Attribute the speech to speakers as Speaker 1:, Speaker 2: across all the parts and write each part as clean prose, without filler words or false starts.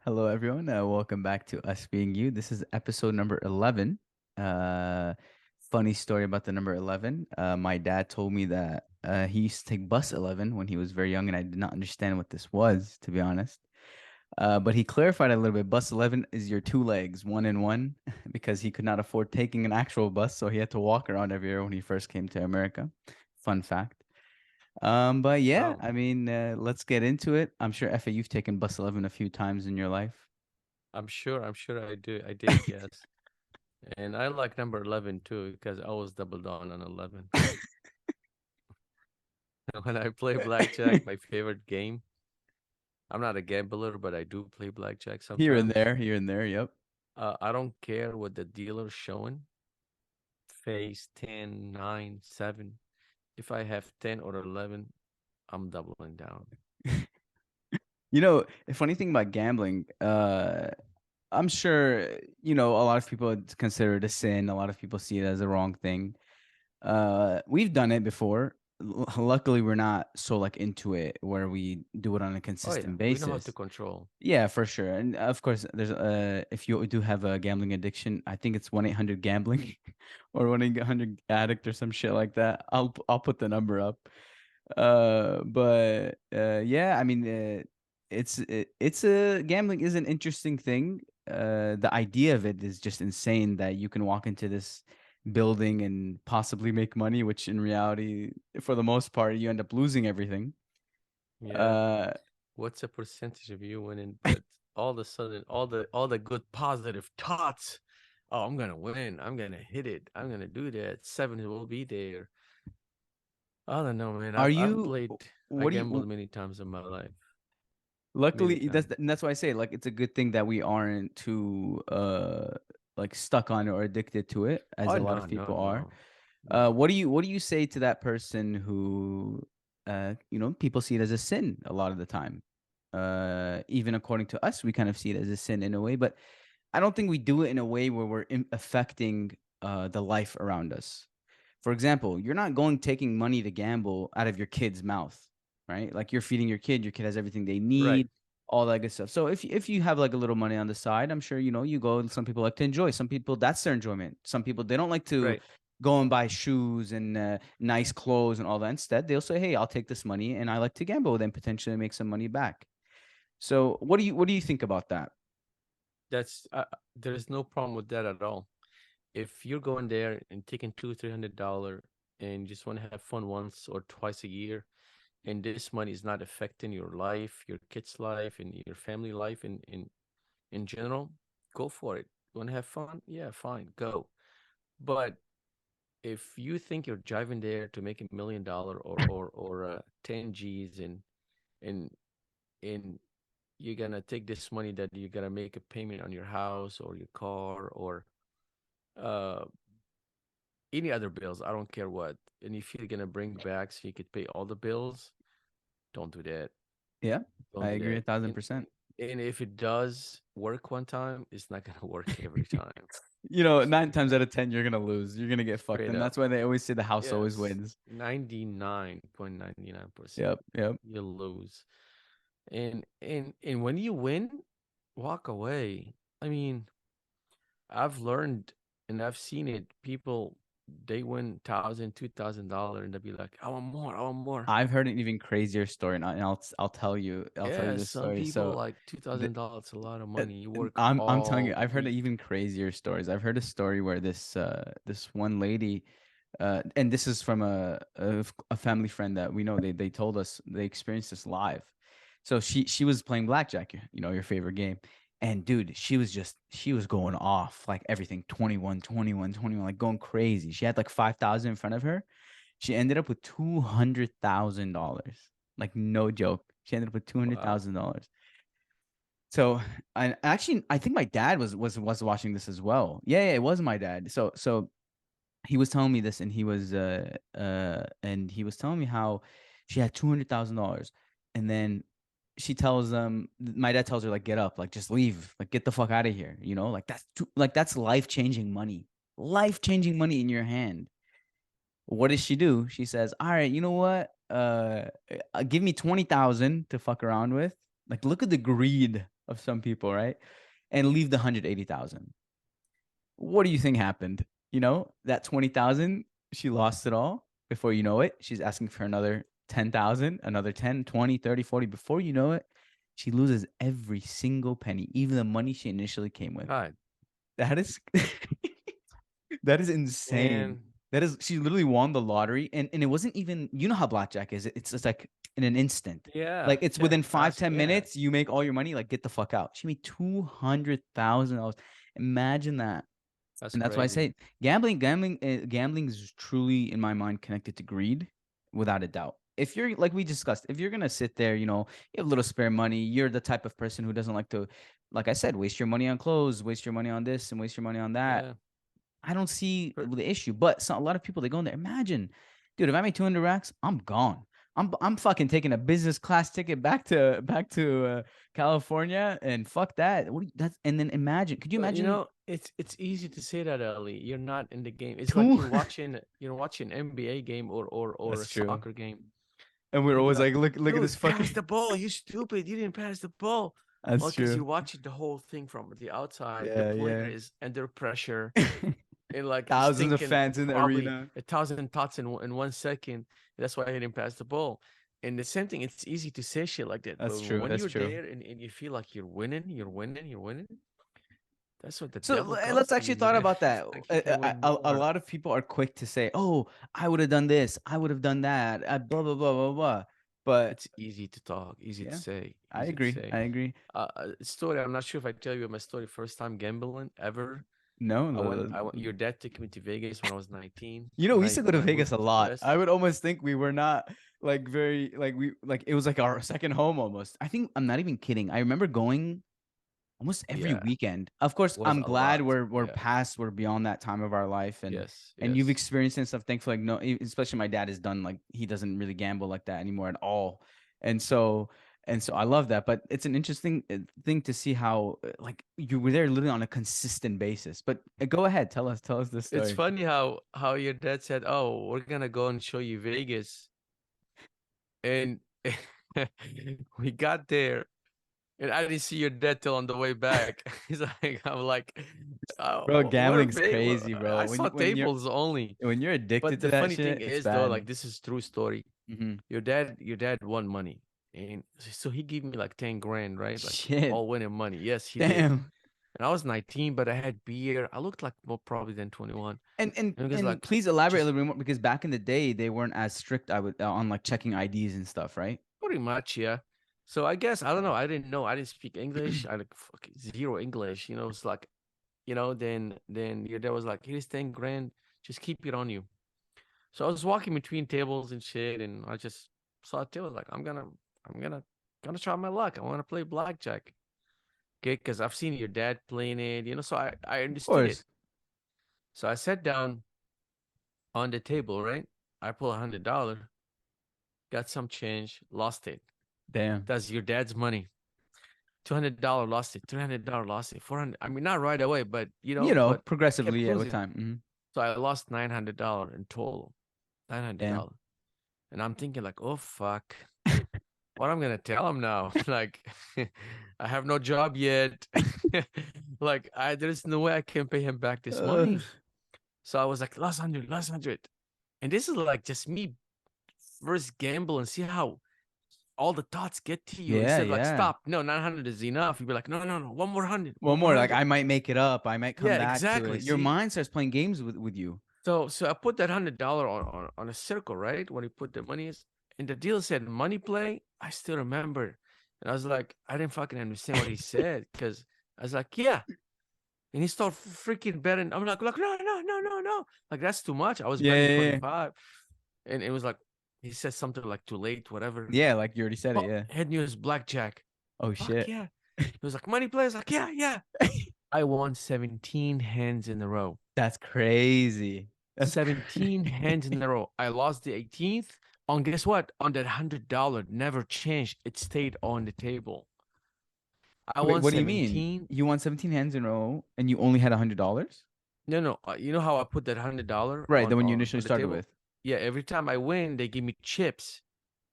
Speaker 1: Hello, everyone. Welcome back to Us Being You. This is episode number 11. Uh, Funny story about the number 11. My dad told me that he used to take bus 11 when he was very young, and I did not understand what this was, to be honest. But he clarified a little bit. Bus 11 is your two legs, one and one, because he could not afford taking an actual bus, so he had to walk around everywhere when he first came to America. Fun fact. But yeah,
Speaker 2: Oh,
Speaker 1: I mean, let's get into it. I'm sure Effa, you've taken bus 11 a few times in your life.
Speaker 2: I'm sure I did, yes. And I like number 11 too because I always double down on 11. When I play blackjack, my favorite game, I'm not a gambler, but I do play blackjack
Speaker 1: Here and
Speaker 2: sometimes.
Speaker 1: there, here and there. Yep.
Speaker 2: I don't care what the dealer's showing, face 10, 9, 7. If I have 10 or 11, I'm doubling down.
Speaker 1: The funny thing about gambling, I'm sure, a lot of people consider it a sin. A lot of people see it as a wrong thing. We've done it before. Luckily, we're not so like into it where we do it on a
Speaker 2: Oh yeah,
Speaker 1: consistent
Speaker 2: we know how to
Speaker 1: basis.
Speaker 2: control.
Speaker 1: Yeah, for sure. And of course, there's if you do have a gambling addiction, I think it's 1-800 gambling or 1-800 addict or some shit like that. I'll put the number up. But yeah, I mean, it's a gambling is an interesting thing. The idea of it is just insane that you can walk into this building and possibly make money, which in reality, for the most part, you end up losing everything.
Speaker 2: Yeah.
Speaker 1: Uh,
Speaker 2: What's the percentage of you winning? But all of a sudden, all the good positive thoughts. Oh, I'm gonna win. I'm gonna hit it. I'm gonna do that. Seven will be there. I don't know, man.
Speaker 1: are
Speaker 2: I've
Speaker 1: you?
Speaker 2: played. I
Speaker 1: What do
Speaker 2: gambled
Speaker 1: you?
Speaker 2: many times in my life. Many
Speaker 1: Luckily,
Speaker 2: times.
Speaker 1: that's why I say like it's a good thing that we aren't too like stuck on it or addicted to it as
Speaker 2: Oh
Speaker 1: a lot
Speaker 2: no,
Speaker 1: of
Speaker 2: no,
Speaker 1: people are.
Speaker 2: no, no.
Speaker 1: What do you say to that person who people see it as a sin a lot of the time. Even according to us, we kind of see it as a sin in a way, but I don't think we do it in a way where we're affecting the life around us. For example, you're not going taking money to gamble out of your kid's mouth, right? Like you're feeding your kid has everything they
Speaker 2: Right,
Speaker 1: need, all that good stuff. So if you have like a little money on the side, I'm sure you go. Some people like to enjoy. Some people that's their enjoyment. Some people they don't like to
Speaker 2: right.
Speaker 1: go and buy shoes and nice clothes and all that. Instead, they'll say, "Hey, I'll take this money and I like to gamble, then potentially make some money back." So what do you think about that?
Speaker 2: That's there's no problem with that at all. If you're going there and taking $200, $300 and just want to have fun once or twice a year, and this money is not affecting your life, your kid's life, and your family life in general, go for it. You want to have fun? Yeah, fine, go. But if you think you're driving there to make $1 million or 10 G's and and you're gonna take this money that you're gonna make a payment on your house or your car or uh any other bills, I don't care what, and if you're gonna bring back so you could pay all the bills, don't do that.
Speaker 1: Yeah,
Speaker 2: Don't
Speaker 1: I
Speaker 2: do
Speaker 1: agree
Speaker 2: that.
Speaker 1: 1,000%.
Speaker 2: And if it does work one time, it's not gonna work every time.
Speaker 1: 9 times out of 10, you're gonna lose. You're gonna get fucked,
Speaker 2: Straight
Speaker 1: and
Speaker 2: up.
Speaker 1: that's why they always say the house always
Speaker 2: Yes.
Speaker 1: wins.
Speaker 2: 99.99%
Speaker 1: Yep, yep.
Speaker 2: you'll lose. And when you win, walk away. I mean, I've learned and I've seen it. People they win $1,000, $2,000 and they'll be like, I want more, I want more.
Speaker 1: I've heard an even crazier story, and I'll tell you
Speaker 2: Yeah,
Speaker 1: this
Speaker 2: some
Speaker 1: story.
Speaker 2: people
Speaker 1: So,
Speaker 2: like
Speaker 1: the,
Speaker 2: $2,000 a lot of money. You work
Speaker 1: I'm telling you,
Speaker 2: all
Speaker 1: I've heard
Speaker 2: week.
Speaker 1: even crazier stories. I've heard a story where this one lady, and this is from a family friend that we know. They told us they experienced this live. So she was playing blackjack, your favorite game. And dude, she was going off like everything 21, 21, 21, like going crazy. She had like 5,000 in front of her. She ended up with $200,000. Like no joke. She ended up with two hundred
Speaker 2: Wow.
Speaker 1: thousand dollars. So I actually I think my dad was watching this as well. Yeah, it was my dad. So he was telling me this, and he was telling me how she had $200,000, and then my dad tells her like get up, like just leave, like get the fuck out of here, like that's life changing money in your hand. What does she do? She says, all right, you know what? Give me 20,000 to fuck around with. Like, look at the greed of some people, right? And leave the 180,000. What do you think happened? That 20,000, she lost it all. Before you know it, she's asking for another 10,000, another 10, 20, 30, 40. Before you know it, she loses every single penny, even the money she initially came with.
Speaker 2: God,
Speaker 1: That is that is insane.
Speaker 2: man.
Speaker 1: That is, she literally won the lottery, and it wasn't even, how blackjack is. It's just like in an instant.
Speaker 2: Yeah,
Speaker 1: Like, it's
Speaker 2: yeah,
Speaker 1: within five,
Speaker 2: fast.
Speaker 1: ten
Speaker 2: Yeah,
Speaker 1: minutes, you make all your money, like, get the fuck out. She made $200,000. Imagine that.
Speaker 2: that's
Speaker 1: And that's why I
Speaker 2: crazy.
Speaker 1: say gambling is truly, in my mind, connected to greed, without a doubt. If you're, like we discussed, if you're gonna sit there, you have a little spare money, you're the type of person who doesn't like to, like I said, waste your money on clothes, waste your money on this, and waste your money on that.
Speaker 2: Yeah.
Speaker 1: I don't see
Speaker 2: Per-
Speaker 1: the issue. But a lot of people, they go in there. Imagine, dude, if I made 200 racks, I'm gone. I'm fucking taking a business class ticket back to California, and fuck that. That's, and then imagine, could you
Speaker 2: But
Speaker 1: imagine
Speaker 2: it's easy to say that, Ali. You're not in the game. It's like
Speaker 1: two?
Speaker 2: you're watching NBA game or a
Speaker 1: That's true.
Speaker 2: soccer game,
Speaker 1: And we're
Speaker 2: and you're
Speaker 1: always
Speaker 2: like,
Speaker 1: like, look at this
Speaker 2: dude, pass
Speaker 1: fucking.
Speaker 2: the ball. You stupid. You didn't pass the ball. Well,
Speaker 1: That's
Speaker 2: because
Speaker 1: true.
Speaker 2: you're watching the whole thing from the outside. The
Speaker 1: Yeah,
Speaker 2: player
Speaker 1: yeah.
Speaker 2: is under pressure and like he's
Speaker 1: Thousands of
Speaker 2: thinking
Speaker 1: fans in the
Speaker 2: probably
Speaker 1: arena.
Speaker 2: 1,000 thoughts in 1 second. That's why he didn't pass the ball. And the same thing, it's easy to say shit like that,
Speaker 1: That's
Speaker 2: but
Speaker 1: true.
Speaker 2: when
Speaker 1: That's
Speaker 2: you're
Speaker 1: true.
Speaker 2: there and you feel like you're winning, you're winning, you're winning, that's what the
Speaker 1: So
Speaker 2: devil
Speaker 1: let's
Speaker 2: comes to
Speaker 1: actually
Speaker 2: you,
Speaker 1: thought
Speaker 2: man.
Speaker 1: about
Speaker 2: It's
Speaker 1: that.
Speaker 2: like you can win
Speaker 1: A
Speaker 2: more.
Speaker 1: lot of people are quick to say, "Oh, I would have done this. I would have done that." Blah blah blah blah blah. But
Speaker 2: It's easy to talk, easy to
Speaker 1: yeah,
Speaker 2: say,
Speaker 1: I
Speaker 2: easy to
Speaker 1: agree.
Speaker 2: say.
Speaker 1: I agree.
Speaker 2: Story. I'm not sure if I tell you my story. First time gambling ever.
Speaker 1: No,
Speaker 2: I went. Your dad took me to Vegas when I was 19. When
Speaker 1: we used
Speaker 2: I
Speaker 1: to go to
Speaker 2: when I
Speaker 1: Vegas
Speaker 2: moved
Speaker 1: a
Speaker 2: to the
Speaker 1: lot.
Speaker 2: West.
Speaker 1: I would almost think we were not like very like we like it was like our second home almost. I think I'm not even kidding. I remember going almost every
Speaker 2: Yeah,
Speaker 1: weekend. Of course,
Speaker 2: was
Speaker 1: I'm
Speaker 2: a
Speaker 1: glad
Speaker 2: lot.
Speaker 1: we're
Speaker 2: Yeah.
Speaker 1: past, we're beyond that time of our life,
Speaker 2: Yes.
Speaker 1: and you've
Speaker 2: Yes.
Speaker 1: experienced it and stuff. Thankfully, like, no, especially my dad is done, like, he doesn't really gamble like that anymore at all, and so I love that. But it's an interesting thing to see how, like, you were there literally on a consistent basis. But go ahead, tell us this
Speaker 2: It's
Speaker 1: story.
Speaker 2: funny how your dad said, "Oh, we're gonna go and show you Vegas," and we got there, and I didn't see your dad till on the way back. He's like, I'm like,
Speaker 1: Bro,
Speaker 2: oh,
Speaker 1: gambling's crazy, bro.
Speaker 2: I saw tables only.
Speaker 1: When you're
Speaker 2: But
Speaker 1: addicted
Speaker 2: the
Speaker 1: to that
Speaker 2: funny thing
Speaker 1: shit, it's
Speaker 2: is though, like
Speaker 1: bad.
Speaker 2: this is true story.
Speaker 1: Hmm.
Speaker 2: Your dad won money, and so he gave me like 10 grand, right? Like
Speaker 1: Shit.
Speaker 2: all winning money. Yes, he did.
Speaker 1: Damn.
Speaker 2: And I was 19, but I had beer. I looked like more probably than 21. And he was
Speaker 1: And
Speaker 2: like,
Speaker 1: please elaborate a
Speaker 2: just
Speaker 1: little bit more, because back in the day they weren't as strict, I would, on like checking IDs and stuff, right?
Speaker 2: pretty much, yeah. So I guess I don't know. I didn't know. I didn't speak English. I like zero English. It's like, then your dad was like, here's 10 grand. Just keep it on you. So I was walking between tables and shit, and I just saw a table. Like I'm gonna try my luck. I want to play blackjack. Okay, because I've seen your dad playing it. So I
Speaker 1: Of
Speaker 2: understood it.
Speaker 1: course.
Speaker 2: So I sat down on the table, right? I pull $100, got some change, lost it.
Speaker 1: Damn.
Speaker 2: That's your dad's money. $200 lost it. $300 lost it. 400. I mean, not right away, but but I kept
Speaker 1: Progressively, yeah, with
Speaker 2: losing.
Speaker 1: time.
Speaker 2: So I lost $900 in total. Nine hundred
Speaker 1: Damn.
Speaker 2: dollars. And I'm thinking like, oh fuck, what I'm gonna tell him now? Like, I have no job yet. Like, there's no way I can pay him back this
Speaker 1: Uh,
Speaker 2: money. So I was like, last hundred, last hundred. And this is like just me first gamble and see how all the thoughts get to you.
Speaker 1: yeah,
Speaker 2: Instead of like,
Speaker 1: yeah.
Speaker 2: stop, no, 900 is enough. You'd be like, no, no, no, one more hundred,
Speaker 1: One
Speaker 2: one more
Speaker 1: more, like,
Speaker 2: hundred.
Speaker 1: I might make it up. I might come
Speaker 2: Yeah,
Speaker 1: back to
Speaker 2: exactly.
Speaker 1: it. Your
Speaker 2: See,
Speaker 1: mind starts playing games with you.
Speaker 2: so I put that $100 on a circle, right? When he put the money is, and the deal said money play. I still remember, and I was like, I didn't fucking understand what he said because I was like, yeah, and he started freaking betting. I'm like, no, no, no, no, no, like that's too much. I was
Speaker 1: Yeah,
Speaker 2: betting
Speaker 1: yeah, yeah.
Speaker 2: 25, and it was like he said something like too late, whatever.
Speaker 1: Yeah, like you already said it,
Speaker 2: Oh,
Speaker 1: yeah.
Speaker 2: head news blackjack.
Speaker 1: Oh
Speaker 2: Fuck
Speaker 1: shit.
Speaker 2: yeah. He was like, money plays. Like, yeah, yeah. I won 17 hands in a row.
Speaker 1: That's crazy. That's
Speaker 2: 17
Speaker 1: crazy.
Speaker 2: hands in a row. I lost the 18th. On guess what? On that $100, never changed. It stayed on the table. I
Speaker 1: Wait,
Speaker 2: won
Speaker 1: what do you mean?
Speaker 2: 17.
Speaker 1: You won 17 hands in a row and you only had $100?
Speaker 2: No, no. You know how I put that $100
Speaker 1: Right, the
Speaker 2: on
Speaker 1: one you
Speaker 2: on
Speaker 1: initially
Speaker 2: on the
Speaker 1: started
Speaker 2: table?
Speaker 1: with.
Speaker 2: Yeah. Every time I win, they give me chips.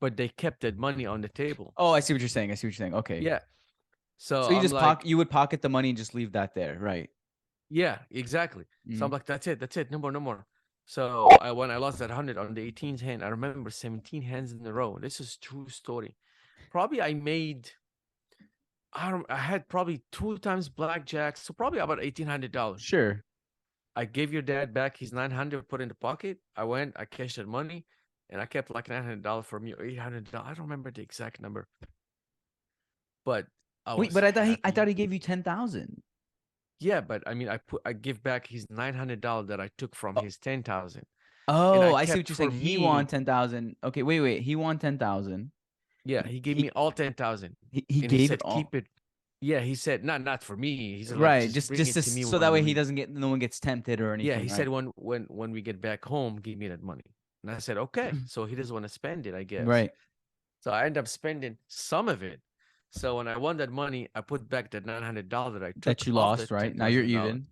Speaker 2: but they kept that money on the table.
Speaker 1: Oh, I see what you're saying. I see what you're saying. Okay.
Speaker 2: Yeah. So
Speaker 1: So you
Speaker 2: I'm
Speaker 1: just
Speaker 2: like,
Speaker 1: you would pocket the money and just leave that there, right?
Speaker 2: yeah, exactly. So I'm
Speaker 1: Hmm.
Speaker 2: like, that's it, no more, no more. So when I lost that 100 on the 18th hand, I remember 17 hands in a row. This is true story. Probably I made, I had probably two times blackjack, so probably about $1,800.
Speaker 1: Sure.
Speaker 2: I gave your dad back his 900, put in the pocket. I went, I cashed that money, and I kept like $900 for me or $800. I don't remember the exact number, but I
Speaker 1: Wait,
Speaker 2: was
Speaker 1: but I thought
Speaker 2: happy.
Speaker 1: he gave you 10,000.
Speaker 2: Yeah, but I mean, I give back his $900 that I took from his 10,000, and
Speaker 1: Oh,
Speaker 2: I
Speaker 1: I see what
Speaker 2: kept
Speaker 1: you're
Speaker 2: for
Speaker 1: saying. He won
Speaker 2: me.
Speaker 1: 10,000. Okay, wait. He won 10,000.
Speaker 2: Yeah,
Speaker 1: He,
Speaker 2: he gave
Speaker 1: he
Speaker 2: me all 10,000,
Speaker 1: he
Speaker 2: and he
Speaker 1: gave it
Speaker 2: said, "Keep
Speaker 1: all.
Speaker 2: it." Yeah, he said, "Not for me." He said, "Like,
Speaker 1: Right.
Speaker 2: just bring it to me
Speaker 1: So that
Speaker 2: when
Speaker 1: way he
Speaker 2: we."
Speaker 1: doesn't get no one gets tempted or
Speaker 2: Yeah,
Speaker 1: anything,
Speaker 2: he said,
Speaker 1: right?
Speaker 2: "When we get back home, give me that money." And I said, "Okay." So he doesn't want to spend it, I guess.
Speaker 1: Right.
Speaker 2: So I end up spending some of it. So when I won that money, I put back that $900 that I
Speaker 1: That
Speaker 2: took
Speaker 1: you
Speaker 2: off
Speaker 1: lost,
Speaker 2: that
Speaker 1: right?
Speaker 2: ten
Speaker 1: Now you're
Speaker 2: thousand dollars,
Speaker 1: even.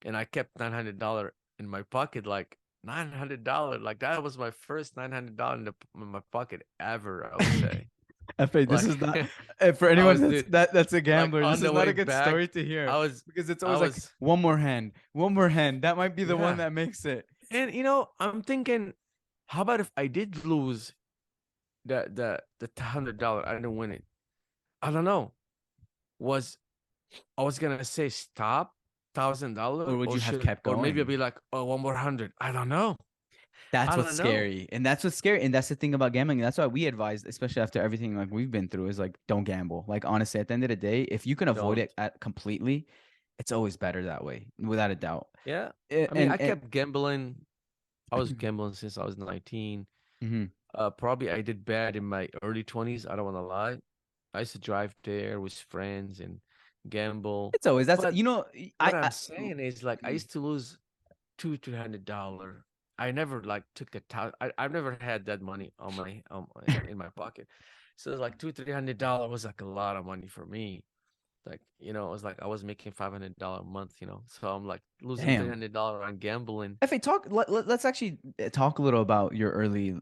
Speaker 2: and I kept $900 in my pocket, like $900. Like that was my first $900 in my pocket ever, I would say.
Speaker 1: FA, this
Speaker 2: Like
Speaker 1: is not for
Speaker 2: I
Speaker 1: anyone
Speaker 2: was
Speaker 1: that's a
Speaker 2: like
Speaker 1: gambler. This
Speaker 2: on
Speaker 1: is
Speaker 2: the
Speaker 1: not
Speaker 2: way
Speaker 1: a good story
Speaker 2: back,
Speaker 1: to hear
Speaker 2: I was
Speaker 1: because it's
Speaker 2: I
Speaker 1: always like
Speaker 2: was
Speaker 1: one more hand. That might be the one
Speaker 2: yeah.
Speaker 1: that makes it.
Speaker 2: And I'm thinking, how about if I did lose the $100, I didn't win it. I don't know. Was I was gonna say stop $1,000,
Speaker 1: Or would
Speaker 2: or
Speaker 1: you have
Speaker 2: should,
Speaker 1: kept
Speaker 2: or maybe I'll
Speaker 1: going?
Speaker 2: be like, oh, one more hundred. I don't know.
Speaker 1: That's
Speaker 2: I
Speaker 1: what's
Speaker 2: don't know.
Speaker 1: scary. And that's what's scary. And that's the thing about gambling. That's why we advise, especially after everything like we've been through, is like don't gamble. Like honestly, at the end of the day, if you can avoid
Speaker 2: Don't.
Speaker 1: it completely, it's always better that way, without a doubt.
Speaker 2: Yeah. I mean, I
Speaker 1: And
Speaker 2: kept gambling. I was gambling since I was 19.
Speaker 1: mhm.
Speaker 2: Probably I did bad in my early 20s. I don't want to lie. I used to drive there with friends and gamble.
Speaker 1: It's always that's
Speaker 2: But
Speaker 1: you know,
Speaker 2: what I'm saying is, like, I
Speaker 1: mm,
Speaker 2: used to lose $200-300. I never like took the time. I've never had that money in my pocket. So it's like $200-300 was like a lot of money for me. Like, it was like I was making $500 a month. So I'm like losing three
Speaker 1: damn.
Speaker 2: hundred dollars on gambling.
Speaker 1: If I talk, let's actually talk a little about your early,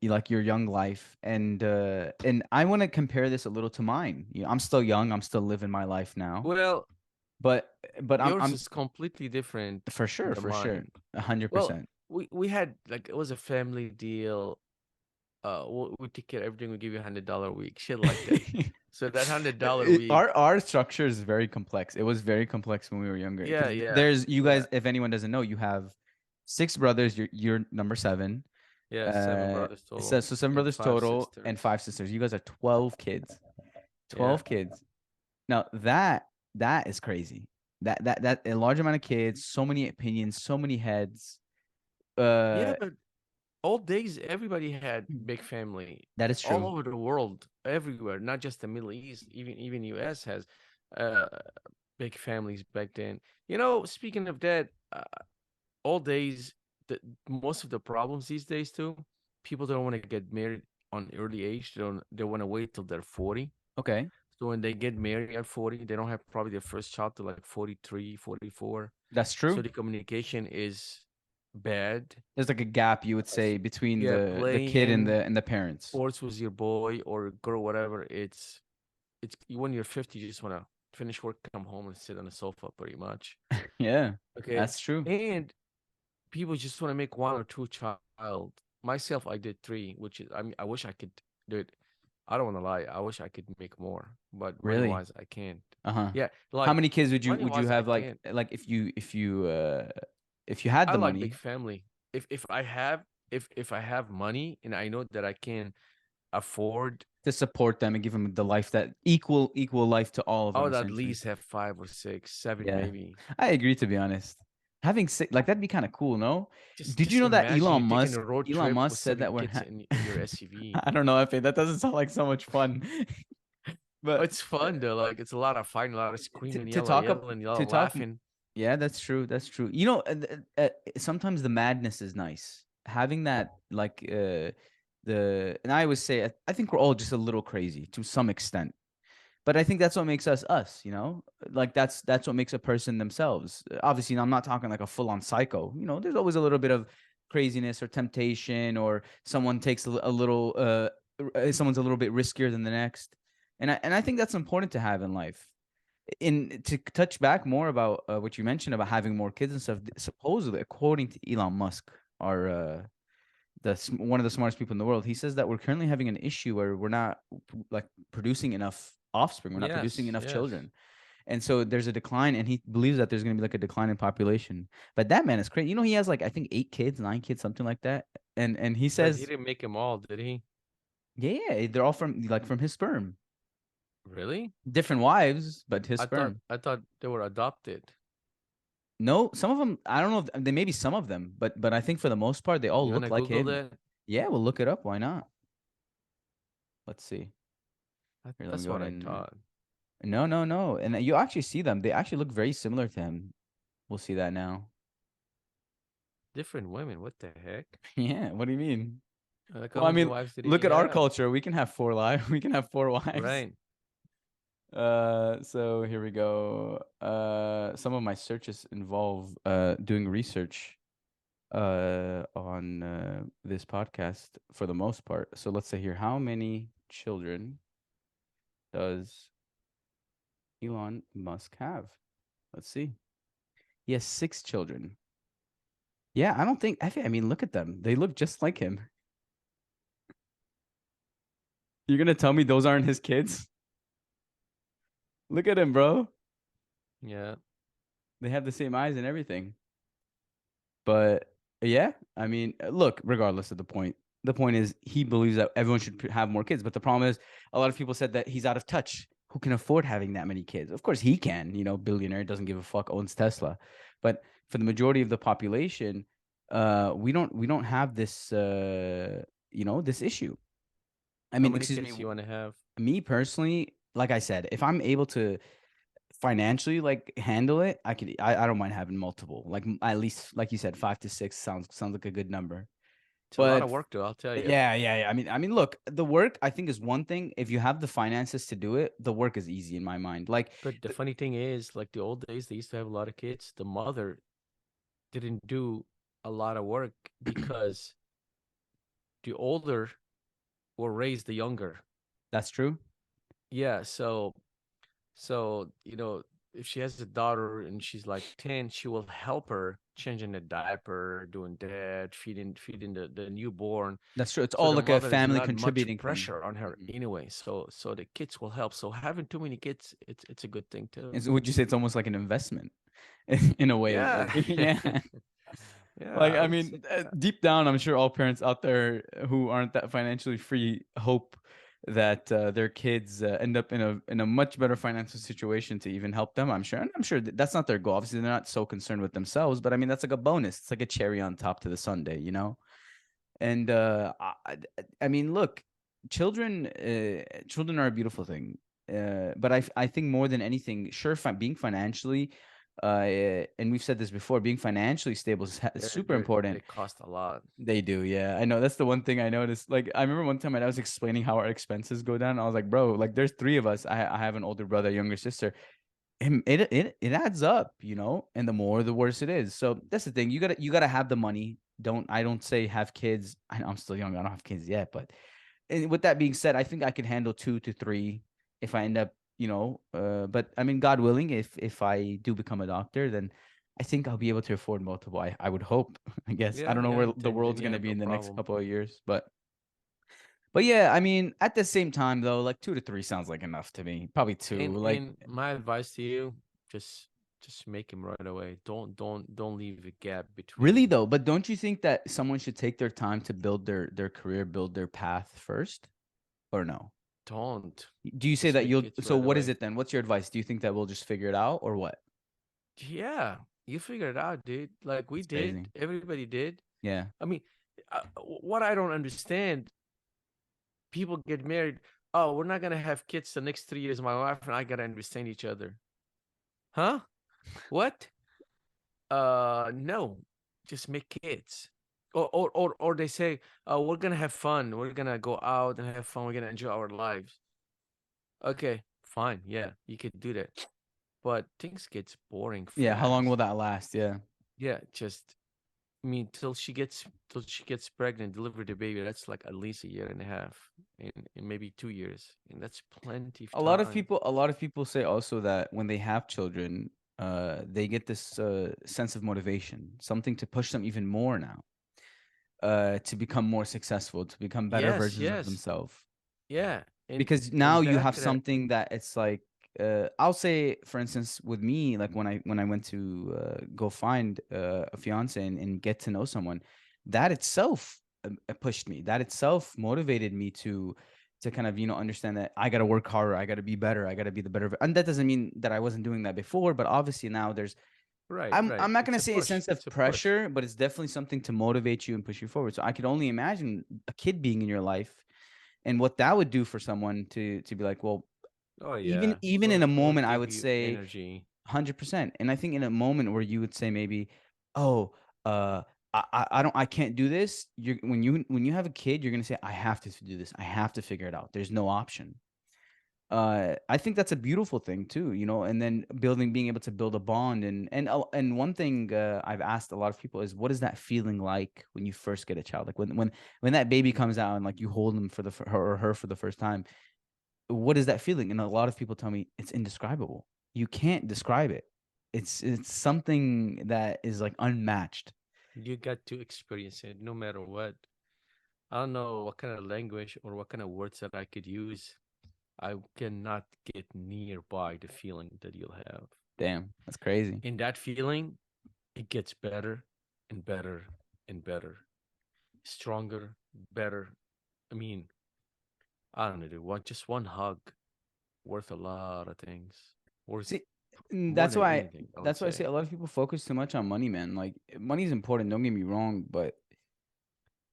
Speaker 1: like your young life, and I want to compare this a little to mine. I'm still young. I'm still living my life now,
Speaker 2: Well,
Speaker 1: but
Speaker 2: yours
Speaker 1: I'm
Speaker 2: is completely different than
Speaker 1: for sure,
Speaker 2: mine. Well,
Speaker 1: 100%.
Speaker 2: we had, like, it was a family deal. We take care of everything. We give you $100 a week, shit like that. So that $100 week,
Speaker 1: Our structure is very complex. It was very complex when we were younger
Speaker 2: yeah,
Speaker 1: because
Speaker 2: yeah,
Speaker 1: there's you
Speaker 2: yeah,
Speaker 1: guys. If anyone doesn't know, you have six brothers. You're number seven.
Speaker 2: yeah. Seven brothers
Speaker 1: So
Speaker 2: total
Speaker 1: seven
Speaker 2: and
Speaker 1: brothers
Speaker 2: five
Speaker 1: total and
Speaker 2: sisters.
Speaker 1: five sisters. You guys are 12 kids.
Speaker 2: Yeah,
Speaker 1: 12 kids. Now that is crazy. That a large amount of kids, so many opinions, so many heads.
Speaker 2: yeah.
Speaker 1: Uh,
Speaker 2: But old days, everybody had big family
Speaker 1: that is
Speaker 2: all
Speaker 1: true.
Speaker 2: over the world, everywhere, not just the Middle East. Even US has uh big families back then. Speaking of that, old days, most of the problems these days too, people don't want to get married on early age. They want to wait till they're 40.
Speaker 1: Okay,
Speaker 2: So when they get married at 40, they don't have probably their first child till like 43, 44.
Speaker 1: that's
Speaker 2: So
Speaker 1: true.
Speaker 2: the communication is bad.
Speaker 1: There's like a gap you would
Speaker 2: Uh, s-
Speaker 1: say between
Speaker 2: Yeah,
Speaker 1: the kid and
Speaker 2: playing
Speaker 1: the parents.
Speaker 2: sports with your boy or girl, whatever. It's when you're 50, you just want to finish work, come home, and sit on the sofa, pretty much.
Speaker 1: Yeah,
Speaker 2: Okay,
Speaker 1: that's true.
Speaker 2: and people just want to make one or two child. Myself, I did three, which is, I mean, I wish I could do it. I don't want to lie. I wish I could make more, but money
Speaker 1: Really?
Speaker 2: wise, I can't.
Speaker 1: Uh-huh.
Speaker 2: Yeah,
Speaker 1: How
Speaker 2: like
Speaker 1: many kids
Speaker 2: money
Speaker 1: would you
Speaker 2: wise, I
Speaker 1: have
Speaker 2: can't.
Speaker 1: like if you had
Speaker 2: I
Speaker 1: the
Speaker 2: like big
Speaker 1: money
Speaker 2: family. If I have money and I know that I can afford,
Speaker 1: to support them and give them the life that equal life to all of
Speaker 2: I
Speaker 1: them
Speaker 2: would at
Speaker 1: essentially?
Speaker 2: least have five or six, seven,
Speaker 1: Yeah.
Speaker 2: maybe.
Speaker 1: I agree to be honest. Having like that'd be kind of cool, no?
Speaker 2: Just
Speaker 1: Did you
Speaker 2: just
Speaker 1: know that
Speaker 2: imagine you taking a road
Speaker 1: Elon
Speaker 2: trip
Speaker 1: Musk
Speaker 2: with
Speaker 1: said
Speaker 2: seven
Speaker 1: that
Speaker 2: kids in your SUV.
Speaker 1: I don't know if that doesn't sound like so much fun.
Speaker 2: Oh,
Speaker 1: But
Speaker 2: it's fun though. Like, it's a lot of fun, a lot of screaming,
Speaker 1: to
Speaker 2: yelling,
Speaker 1: talk up
Speaker 2: yelling,
Speaker 1: to
Speaker 2: yelling,
Speaker 1: talk
Speaker 2: laughing.
Speaker 1: yeah, that's true. That's true. Sometimes the madness is nice. Having that the and I always say I think we're all just a little crazy to some extent. But I think that's what makes us, like that's what makes a person themselves. Obviously, I'm not talking like a full-on psycho. There's always a little bit of craziness or temptation or someone takes a little someone's a little bit riskier than the next, and I think that's important to have in life. In to touch back more about what you mentioned about having more kids and stuff. Supposedly, according to Elon Musk, our one of the smartest people in the world, he says that we're currently having an issue where we're not like producing enough offspring. We're not producing
Speaker 2: Yes,
Speaker 1: enough
Speaker 2: yes.
Speaker 1: children. And so there's a decline, and he believes that there's going to be like a decline in population. But that man is crazy. You know, he has like I think 8 kids, 9 kids, something like that. And he
Speaker 2: But he
Speaker 1: says,
Speaker 2: didn't make them all, did he?
Speaker 1: yeah, yeah, they're all from his sperm,
Speaker 2: Really?
Speaker 1: different wives, but his
Speaker 2: I thought
Speaker 1: sperm.
Speaker 2: I thought they were adopted.
Speaker 1: No, some of them. I don't know. If, they may be some of them, but I think for the most part, they all
Speaker 2: You
Speaker 1: look
Speaker 2: wanna
Speaker 1: like
Speaker 2: Google
Speaker 1: him.
Speaker 2: that?
Speaker 1: Yeah, we'll look it up. Why not? Let's see. Here, let me
Speaker 2: That's
Speaker 1: go
Speaker 2: what
Speaker 1: to
Speaker 2: I
Speaker 1: internet.
Speaker 2: thought.
Speaker 1: No, no, no. And you actually see them. They actually look very similar to him. We'll see that now.
Speaker 2: Different women. What the heck?
Speaker 1: Yeah. What do you mean?
Speaker 2: Like how
Speaker 1: Well, I
Speaker 2: many
Speaker 1: mean,
Speaker 2: wives did
Speaker 1: look
Speaker 2: he
Speaker 1: at our
Speaker 2: have?
Speaker 1: culture. We can have four lives. We can have four wives.
Speaker 2: Right.
Speaker 1: So here we go. Some of my searches involve doing research on this podcast for the most part. So let's say here, how many children does Elon Musk have? Let's see. He has 6 children. Yeah, I don't think I mean, look at them. They look just like him. You're gonna tell me those aren't his kids? Look at him, bro.
Speaker 2: Yeah.
Speaker 1: They have the same eyes and everything. But yeah, I mean, look, regardless of the point is he believes that everyone should have more kids. But the problem is, a lot of people said that he's out of touch. Who can afford having that many kids? Of course, he can. You know, billionaire doesn't give a fuck, owns Tesla. But for the majority of the population, we don't have this this issue. I
Speaker 2: How
Speaker 1: mean,
Speaker 2: many
Speaker 1: excuse me,
Speaker 2: kids do you want to have?
Speaker 1: me personally, like I said, if I'm able to financially like handle it, I don't mind having multiple. Like at least like you said, 5 to 6 sounds like a good number.
Speaker 2: It's a lot
Speaker 1: But
Speaker 2: of work, though. I'll tell you.
Speaker 1: yeah, yeah, yeah. I mean, look, the work I think is one thing. If you have the finances to do it, the work is easy in my mind. Like,
Speaker 2: But the funny thing is, like the old days, they used to have a lot of kids. The mother didn't do a lot of work because the older will raise the younger.
Speaker 1: that's true.
Speaker 2: Yeah. So, if she has a daughter and she's like 10, she will help her changing the diaper, doing that, feeding the newborn.
Speaker 1: That's true. It's
Speaker 2: So
Speaker 1: all
Speaker 2: the
Speaker 1: like a
Speaker 2: mother is
Speaker 1: family
Speaker 2: not much
Speaker 1: contributing thing.
Speaker 2: pressure on her
Speaker 1: Mhm.
Speaker 2: anyway. So the kids will help. So having too many kids, it's a good thing too.
Speaker 1: Would you say it's almost like an investment in a way? Like,
Speaker 2: Yeah.
Speaker 1: yeah. Like,
Speaker 2: Yeah, I
Speaker 1: I
Speaker 2: would say
Speaker 1: mean,
Speaker 2: that.
Speaker 1: deep down, I'm sure all parents out there who aren't that financially free hope that their kids end up in a much better financial situation to even help them. I'm sure, and I'm sure that's not their goal. Obviously, they're not so concerned with themselves, but I mean, that's like a bonus. It's like a cherry on top to the sundae, you know. And I mean, look, children are a beautiful thing. But I think more than anything, sure, being financially, and we've said this before, being financially stable is super
Speaker 2: They
Speaker 1: important.
Speaker 2: cost a lot.
Speaker 1: They do, yeah. I know that's the one thing I noticed. Like, I remember one time I was explaining how our expenses go down. I was like, bro, like, there's three of us. I have an older brother, younger sister. And it adds up, you know, and the more the worse it is. So that's the thing. You gotta have the money. I don't say have kids. I'm still young. I don't have kids yet, but and with that being said, I think I can handle 2 to 3 if I end up, but I mean, God willing, if I do become a doctor, then I think I'll be able to afford multiple. I would hope. I guess I
Speaker 2: Yeah,
Speaker 1: don't know
Speaker 2: yeah.
Speaker 1: where the
Speaker 2: Then
Speaker 1: world's
Speaker 2: you
Speaker 1: gonna
Speaker 2: have
Speaker 1: be
Speaker 2: no
Speaker 1: in the next
Speaker 2: problem.
Speaker 1: couple of years, but yeah, I mean, at the same time though, like 2 to 3 sounds like enough to me. Probably two. Like,
Speaker 2: And my advice to you, just just make him right away. Don't leave a gap
Speaker 1: really
Speaker 2: between.
Speaker 1: though, but don't you think that someone should take their time to build their career, build their path first, or no?
Speaker 2: Don't
Speaker 1: Do you say
Speaker 2: just
Speaker 1: that
Speaker 2: make
Speaker 1: you'll?
Speaker 2: kids
Speaker 1: So
Speaker 2: right
Speaker 1: what is
Speaker 2: away.
Speaker 1: it then? What's your advice? Do you think that we'll just figure it out, or what?
Speaker 2: Yeah, you figure it out, dude. Like we
Speaker 1: That's
Speaker 2: did,
Speaker 1: crazy.
Speaker 2: everybody did.
Speaker 1: Yeah.
Speaker 2: I mean, what I don't understand, people get married. Oh, we're not gonna have kids the next 3 years. My wife and I gotta understand each other. Huh? What? No, just make kids. Or they say, we're gonna have fun. We're gonna go out and have fun. We're gonna enjoy our lives. Okay, fine. Yeah, you could do that. But things gets boring
Speaker 1: Yeah. How long will
Speaker 2: fast.
Speaker 1: that last? Yeah.
Speaker 2: Yeah, just I mean, till she gets pregnant, deliver the baby. That's like at least a year and a half, and maybe 2 years, and that's plenty of time.
Speaker 1: A lot of people say also that when they have children, they get this sense of motivation, something to push them even more now, to become more successful, to become better
Speaker 2: Yes,
Speaker 1: versions of
Speaker 2: yes,
Speaker 1: themselves.
Speaker 2: yeah,
Speaker 1: Because
Speaker 2: and
Speaker 1: now you
Speaker 2: that
Speaker 1: have
Speaker 2: could have
Speaker 1: something that it's like, I'll say, for instance, with me, like when I went to go find a fiance and get to know someone, that itself pushed me. That itself motivated me to kind of, understand that I got to work harder, I got to be better, I got to be the better. And that doesn't mean that I wasn't doing that before, but obviously now there's,
Speaker 2: right,
Speaker 1: I'm
Speaker 2: right.
Speaker 1: not
Speaker 2: It's
Speaker 1: gonna
Speaker 2: a
Speaker 1: say a
Speaker 2: push.
Speaker 1: sense of
Speaker 2: It's a push.
Speaker 1: pressure, but it's definitely something to motivate you and push you forward. So I could only imagine a kid being in your life and what that would do for someone to be like, well,
Speaker 2: Oh
Speaker 1: even
Speaker 2: yeah,
Speaker 1: even in a
Speaker 2: it'll
Speaker 1: moment, I
Speaker 2: give
Speaker 1: would
Speaker 2: you
Speaker 1: say
Speaker 2: energy.
Speaker 1: 100%. And I think in a moment where you would say maybe, oh, uh, I don't, I can't do this. You're when you have a kid, you're gonna say, I have to do this. I have to figure it out. There's no option. I think that's a beautiful thing too, and then being able to build a bond, and one thing I've asked a lot of people is, what is that feeling like when you first get a child? Like when that baby comes out and like you hold them for her or her for the first time, what is that feeling? And a lot of people tell me it's indescribable. You can't describe it. It's something that is like unmatched.
Speaker 2: You got to experience it, no matter what. I don't know what kind of language or what kind of words that I could use. I cannot get nearby the feeling that you'll have.
Speaker 1: Damn, that's crazy.
Speaker 2: In that feeling, it gets better and better and better, stronger, better. I mean, I don't know, dude. Just one hug worth a lot of things. Worth
Speaker 1: See,
Speaker 2: more than anything, I would
Speaker 1: that's why I say
Speaker 2: say.
Speaker 1: a lot of people focus too much on money, man. Like money is important, don't get me wrong, but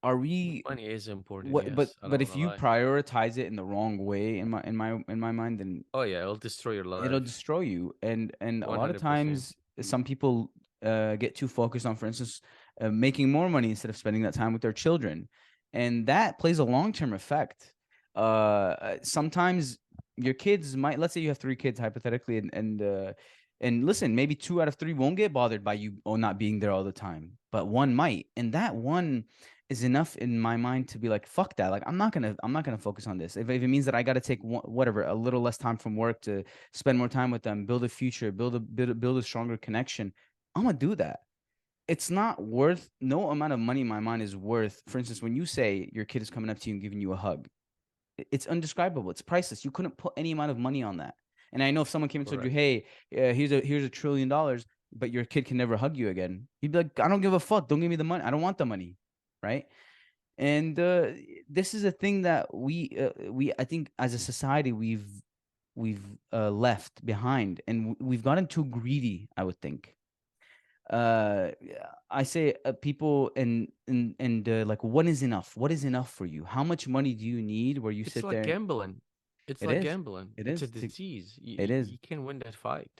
Speaker 1: are we
Speaker 2: Money is important,
Speaker 1: what
Speaker 2: yes. I don't
Speaker 1: but
Speaker 2: want
Speaker 1: if
Speaker 2: to
Speaker 1: you
Speaker 2: lie.
Speaker 1: prioritize it in the wrong way in my mind, then
Speaker 2: Oh yeah, it'll destroy your
Speaker 1: it'll
Speaker 2: life.
Speaker 1: destroy you. And a lot of
Speaker 2: 100%.
Speaker 1: times some people get too focused on, for instance, making more money instead of spending that time with their children, and that plays a long-term effect. Sometimes your kids might, let's say you have three kids hypothetically, and listen, maybe two out of three won't get bothered by you or not being there all the time, but one might, and that one is enough in my mind to be like, fuck that. Like I'm not gonna focus on this. If it means that I got to take whatever, a little less time from work to spend more time with them, build a future, build a stronger connection, I'm gonna do that. It's not worth, no amount of money in my mind is worth, for instance, when you say your kid is coming up to you and giving you a hug, it's undescribable, it's priceless. You couldn't put any amount of money on that. And I know if someone came and told you,
Speaker 2: Correct.
Speaker 1: hey, here's $1 trillion, but your kid can never hug you again, you'd be like, I don't give a fuck, don't give me the money, I don't want the money, right? And this is a thing that we I think as a society we've left behind, and we've gotten too greedy, I would think. uh I say, people, and like, what is enough for you? How much money do you need where you
Speaker 2: It's
Speaker 1: sit
Speaker 2: like
Speaker 1: there?
Speaker 2: gambling. It's
Speaker 1: It
Speaker 2: like
Speaker 1: is,
Speaker 2: gambling.
Speaker 1: it
Speaker 2: It's a
Speaker 1: is
Speaker 2: disease.
Speaker 1: it is.
Speaker 2: You can't win that fight.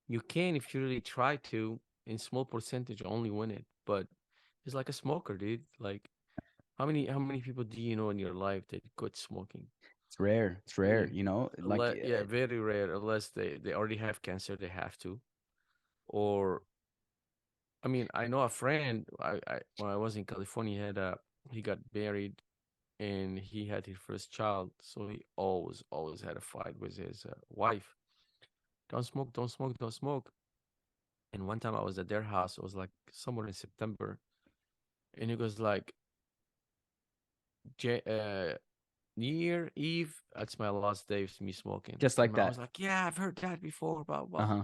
Speaker 2: You can if you really try to. In small percentage, only win it. But it's like a smoker, dude. Like how many people do you know in your life that quit smoking?
Speaker 1: It's
Speaker 2: I
Speaker 1: rare,
Speaker 2: mean,
Speaker 1: like,
Speaker 2: yeah, very rare. Unless they already have cancer, they have to. Or I mean, I know a friend. I when I was in California, he got married and he had his first child, so he always had a fight with his wife. Don't smoke, don't smoke, don't smoke. And one time I was at their house. It was like somewhere in September, and he goes like, "J- New Year Eve, that's my last day of me smoking."
Speaker 1: just
Speaker 2: And
Speaker 1: like
Speaker 2: I was
Speaker 1: that.
Speaker 2: like, "Yeah, I've heard that before." Blah blah.
Speaker 1: Uh-huh.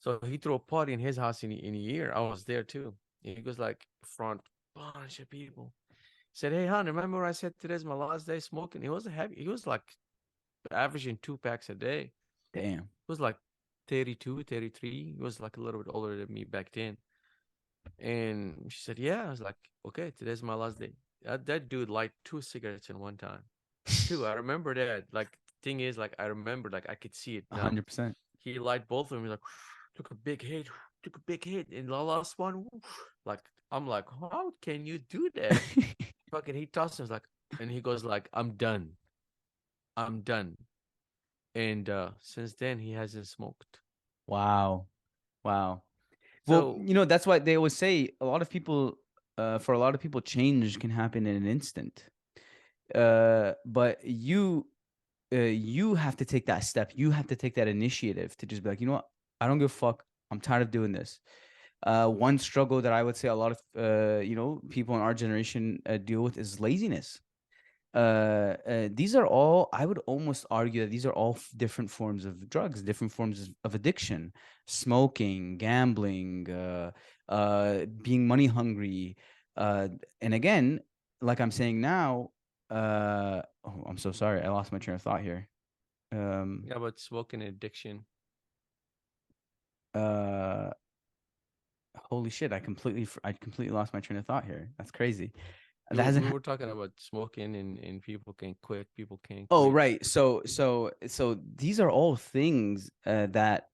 Speaker 2: So he threw a party in his house in a year. I was there too. And he goes like front bunch of people. Said, "Hey, hon, remember I said today's my last day smoking?" He wasn't happy. He was like averaging 2 packs a day.
Speaker 1: Damn.
Speaker 2: He was like 32, 33. He was like a little bit older than me back then. And she said, "Yeah." I was like, "Okay, today's my last day." That dude light two cigarettes in one time. Two. I remember that. Like, thing is, like, I remember, like, I could see it now.
Speaker 1: 100%.
Speaker 2: He light both of them. He's like, took a big hit, took a big hit, and the last one, like, I'm like, how can you do that? Fucking, he tosses. Like, and he goes like, "I'm done. I'm done." And since then, he hasn't smoked.
Speaker 1: Wow. Wow. Well,
Speaker 2: So
Speaker 1: that's why they always say a lot of people, for a lot of people, change can happen in an instant. But you have to take that step. You have to take that initiative to just be like, you know what? I don't give a fuck. I'm tired of doing this. One struggle that I would say a lot of people in our generation deal with is laziness. These are all, I would almost argue that these are all different forms of drugs, different forms of addiction: smoking, gambling, being money hungry. uh and again, like I'm saying now, oh, I'm so sorry, I lost my train of thought here. um
Speaker 2: yeah, but smoking addiction.
Speaker 1: uh Holy shit, I completely lost my train of thought here. That's crazy. That hasn't
Speaker 2: We were talking about smoking and people can quit. People can't
Speaker 1: Oh,
Speaker 2: quit.
Speaker 1: right. So these are all things that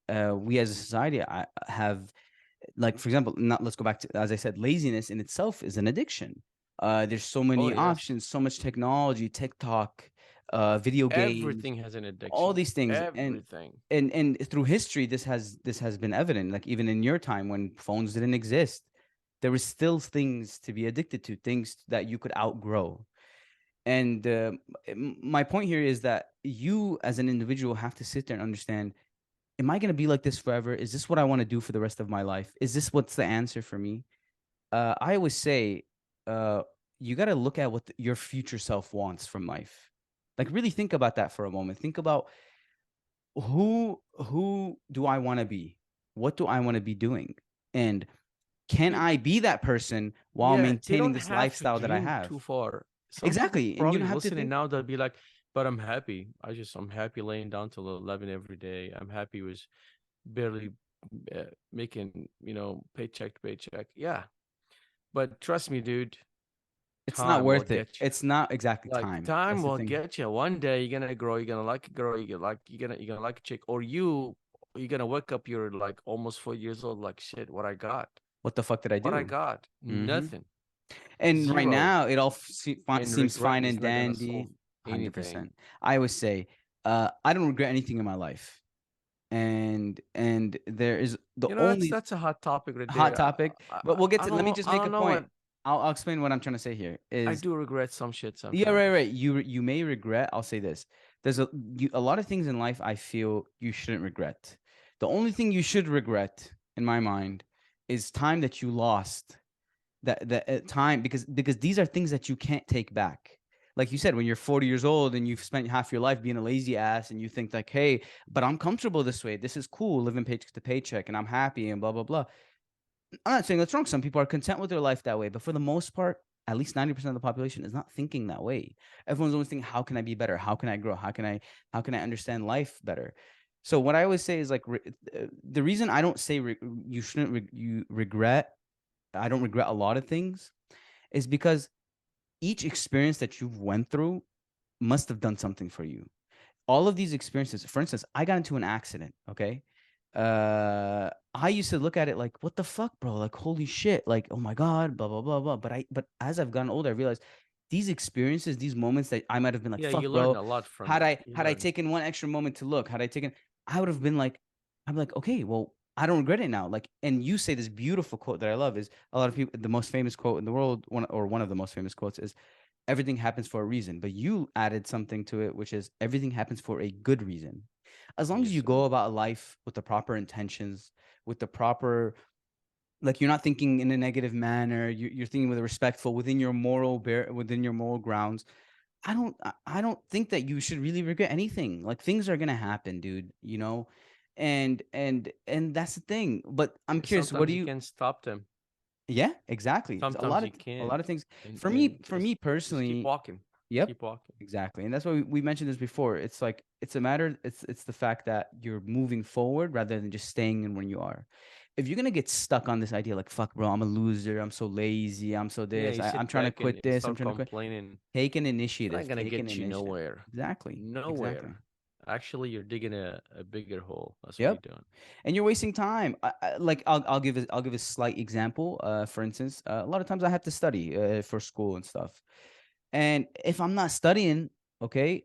Speaker 1: we as a society have. Like, for example, not let's go back to, as I said, laziness in itself is an addiction. There's so
Speaker 2: Oh
Speaker 1: many
Speaker 2: yes,
Speaker 1: options, so much technology, TikTok, video games,
Speaker 2: everything has an
Speaker 1: all
Speaker 2: addiction.
Speaker 1: these things, and
Speaker 2: Everything.
Speaker 1: through history, this has been evident. Like, even in your time when phones didn't exist, there was still things to be addicted to, things that you could outgrow. And my point here is that you, as an individual, have to sit there and understand: am I going to be like this forever? Is this what I want to do for the rest of my life? Is this what's the answer for me? I always say, uh, you got to look at what your future self wants from life. Like, really think about that for a moment. Think about who do I want to be? What do I want to be doing? And can
Speaker 2: You
Speaker 1: I be that person while
Speaker 2: Yeah, they
Speaker 1: maintaining
Speaker 2: don't
Speaker 1: this
Speaker 2: have to
Speaker 1: lifestyle that I
Speaker 2: dream
Speaker 1: have?
Speaker 2: too far. Some people
Speaker 1: Exactly. And you
Speaker 2: probably
Speaker 1: don't have to
Speaker 2: listening
Speaker 1: think.
Speaker 2: now, they'll be like, but I'm happy. I'm happy laying down till 11 every day. I'm happy with barely making, paycheck to paycheck. Yeah. But trust me, dude,
Speaker 1: It's not
Speaker 2: time will
Speaker 1: worth it.
Speaker 2: get you.
Speaker 1: It's not exactly
Speaker 2: Like
Speaker 1: time.
Speaker 2: time
Speaker 1: That's the
Speaker 2: will
Speaker 1: thing.
Speaker 2: get you. One day you're gonna grow, you're gonna like a girl, you're gonna like a chick, or you're gonna wake up, you're like almost 4 years old, like shit, what I got.
Speaker 1: What the fuck did I
Speaker 2: What I
Speaker 1: do?
Speaker 2: got.
Speaker 1: Hmm.
Speaker 2: Nothing.
Speaker 1: And right
Speaker 2: Zero.
Speaker 1: now, it all
Speaker 2: And
Speaker 1: seems
Speaker 2: regret
Speaker 1: fine
Speaker 2: is
Speaker 1: and
Speaker 2: not gonna
Speaker 1: dandy.
Speaker 2: solve anything.
Speaker 1: 100%. I always say, I don't regret anything in my life. And there is the only
Speaker 2: That's a hot topic right
Speaker 1: hot
Speaker 2: there.
Speaker 1: topic, but we'll get
Speaker 2: I
Speaker 1: to. Let
Speaker 2: don't
Speaker 1: me
Speaker 2: know.
Speaker 1: just
Speaker 2: I
Speaker 1: make a
Speaker 2: don't know
Speaker 1: point.
Speaker 2: what
Speaker 1: I'll explain what I'm trying to say here.
Speaker 2: I
Speaker 1: Is
Speaker 2: do regret some shit
Speaker 1: Yeah, right, right.
Speaker 2: sometimes.
Speaker 1: You may regret. I'll say this: there's a lot of things in life I feel you shouldn't regret. The only thing you should regret, in my mind, is time that you lost. That time, because these are things that you can't take back. Like you said, when you're 40 years old and you've spent half your life being a lazy ass, and you think like, hey, but I'm comfortable this way. This is cool, living paycheck to paycheck, and I'm happy, and blah blah blah. I'm not saying that's wrong. Some people are content with their life that way, but for the most part, at least 90% of the population is not thinking that way. Everyone's always thinking, how can I be better? How can I grow? How can I understand life better? So what I always say is like, the reason I don't say you shouldn't you regret. I don't regret a lot of things, is because each experience that you've went through must have done something for you. All of these experiences, for instance, I got into an accident. Okay. I used to look at it like, what the fuck, bro? Like, holy shit. Like, oh my God, blah, blah, blah, blah. But as I've gotten older, I realized these experiences, these moments that I might have been like,
Speaker 2: Yeah, you
Speaker 1: fuck,
Speaker 2: learn
Speaker 1: bro.
Speaker 2: a lot from
Speaker 1: Had
Speaker 2: it.
Speaker 1: I
Speaker 2: You
Speaker 1: had I
Speaker 2: learn.
Speaker 1: taken one extra moment to look, had I taken, I would have been like, I'm like, okay, well, I don't regret it now. Like, and you say this beautiful quote that I love is, a lot of people, the most famous quote in the world, one of the most famous quotes is, everything happens for a reason. But you added something to it, which is, everything happens for a good reason. As long as
Speaker 2: Yes,
Speaker 1: you
Speaker 2: sir.
Speaker 1: go about life with the proper intentions, with the proper, like, you're not thinking in a negative manner, you're thinking with a respectful, within your within your moral grounds. I don't think that you should really regret anything. Like, things are gonna happen, dude. And that's the thing. But I'm
Speaker 2: And
Speaker 1: curious, what
Speaker 2: sometimes
Speaker 1: do
Speaker 2: you
Speaker 1: you?
Speaker 2: can stop them.
Speaker 1: Yeah, exactly. A
Speaker 2: Sometimes
Speaker 1: lot
Speaker 2: you
Speaker 1: of a
Speaker 2: can't.
Speaker 1: lot of things. For me,
Speaker 2: And
Speaker 1: for me
Speaker 2: just keep
Speaker 1: personally,
Speaker 2: walking.
Speaker 1: yep,
Speaker 2: Keep walking.
Speaker 1: exactly. And that's why we mentioned this before. It's like, it's a matter. It's the fact that you're moving forward rather than just staying in when you are. If you're gonna get stuck on this idea, like, fuck, bro, I'm a loser. I'm so lazy. I'm so
Speaker 2: Yeah,
Speaker 1: this.
Speaker 2: you
Speaker 1: I'm
Speaker 2: sit
Speaker 1: trying to
Speaker 2: back
Speaker 1: quit
Speaker 2: and
Speaker 1: this. I'm
Speaker 2: start
Speaker 1: trying to quit.
Speaker 2: complaining.
Speaker 1: Take an
Speaker 2: It's not
Speaker 1: initiative.
Speaker 2: gonna
Speaker 1: Take an
Speaker 2: get you
Speaker 1: initiative.
Speaker 2: nowhere.
Speaker 1: Exactly. Exactly.
Speaker 2: Nowhere. Actually, you're digging a bigger hole. That's what you're
Speaker 1: Yep.
Speaker 2: doing.
Speaker 1: And you're wasting time. Like, I'll give a slight example. For instance, a lot of times I have to study for school and stuff. And if I'm not studying, okay,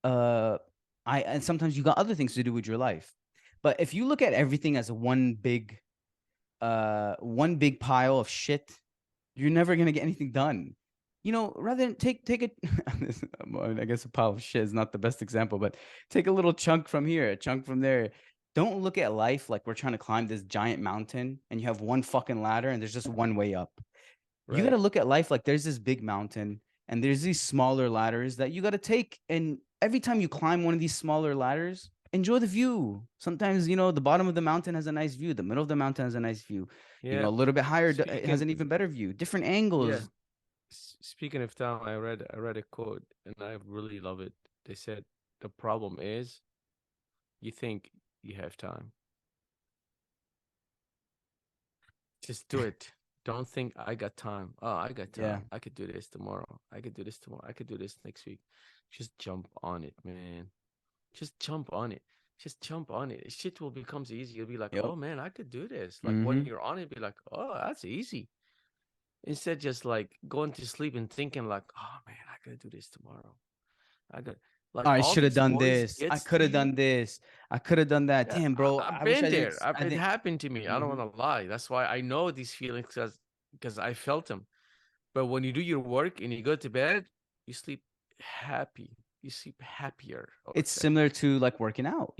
Speaker 1: uh, and sometimes you got other things to do with your life. But if you look at everything as one big one big pile of shit, you're never gonna get anything done. Rather than take it. I guess a pile of shit is not the best example, but take a little chunk from here, a chunk from there. Don't look at life like we're trying to climb this giant mountain and you have one fucking ladder and there's just one way up. You got
Speaker 2: Right.
Speaker 1: to look at life like there's this big mountain and there's these smaller ladders that you got to take. And every time you climb one of these smaller ladders, enjoy the view. Sometimes, the bottom of the mountain has a nice view, the middle of the mountain has a nice view,
Speaker 2: Yeah.
Speaker 1: a little bit higher it has
Speaker 2: Speaking,
Speaker 1: an even better view, different
Speaker 2: yeah.
Speaker 1: angles.
Speaker 2: Speaking of time, I read a quote and I really love it. They said the problem is you think you have time. Just do it. Don't think I got time. Oh, I got
Speaker 1: Yeah.
Speaker 2: time. I could do this tomorrow. I could do this tomorrow. I could do this next week. Just jump on it, man. Just jump on it. Just jump on it. Shit will becomes easy. You'll be like,
Speaker 1: Yep.
Speaker 2: oh man, I could do this. Like when
Speaker 1: Mm-hmm.
Speaker 2: you're on it, be like, oh, that's easy. Instead, just like going to sleep and thinking like, oh man, I gotta do this tomorrow. I got like
Speaker 1: I
Speaker 2: all
Speaker 1: should have
Speaker 2: these
Speaker 1: done
Speaker 2: worries
Speaker 1: this. I
Speaker 2: gets
Speaker 1: could
Speaker 2: to
Speaker 1: have
Speaker 2: you.
Speaker 1: done this. I could have done that.
Speaker 2: Yeah,
Speaker 1: Damn, bro.
Speaker 2: I've
Speaker 1: I wish
Speaker 2: been
Speaker 1: I didn't.
Speaker 2: there.
Speaker 1: I
Speaker 2: It
Speaker 1: didn't.
Speaker 2: happened to me. I don't
Speaker 1: Mhm.
Speaker 2: want to lie. That's why I know these feelings because I felt them. But when you do your work and you go to bed, you sleep happy. You sleep happier, I would
Speaker 1: It's
Speaker 2: say.
Speaker 1: similar to like working out,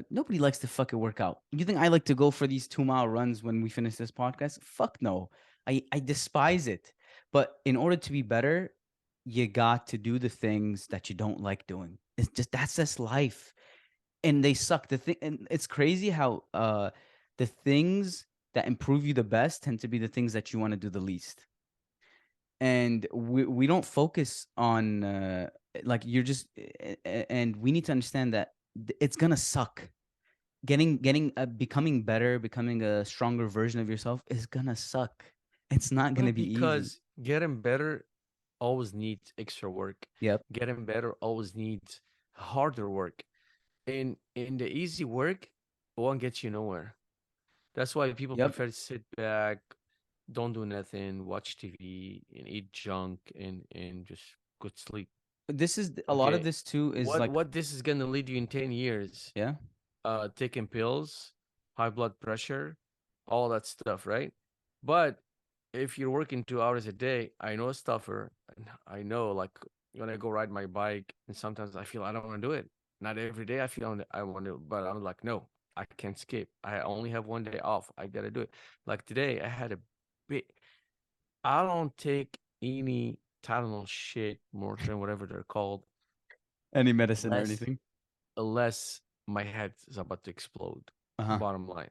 Speaker 1: nobody likes to fucking work out. You think I like to go for these 2 mile runs when we finish this podcast? Fuck no. I despise it. But in order to be better, you got to do the things that you don't like doing. It's just that's just life. And they suck. The thing and it's crazy how the things that improve you the best tend to be the things that you want to do the least. And we don't focus on like you're just and we need to understand that it's gonna suck. Getting becoming better, becoming a stronger version of yourself is gonna suck. It's not
Speaker 2: Well,
Speaker 1: gonna be easy.
Speaker 2: because getting better always needs extra work.
Speaker 1: Yep.
Speaker 2: Getting better always needs harder work. And in the easy work, won't get you nowhere. That's why people
Speaker 1: Yep.
Speaker 2: prefer to sit back, don't do nothing, watch TV, and eat junk, and just go to sleep.
Speaker 1: This is a lot of
Speaker 2: Okay,
Speaker 1: this too is
Speaker 2: what
Speaker 1: like,
Speaker 2: what this is gonna lead you in 10 years?
Speaker 1: yeah.
Speaker 2: Taking pills, high blood pressure, all that stuff, right? But if you're working 2 hours a day, I know a stuffer. And I know, like when I go ride my bike, and sometimes I feel I don't want to do it. Not every day I feel I want to, but I'm like, no, I can't skip. I only have one day off. I gotta do it. Like today, I had a bit. I don't take any Tylenol shit, Motrin, whatever they're called,
Speaker 1: Any medicine or
Speaker 2: unless
Speaker 1: anything.
Speaker 2: unless my head is about to explode.
Speaker 1: Uh-huh.
Speaker 2: Bottom line.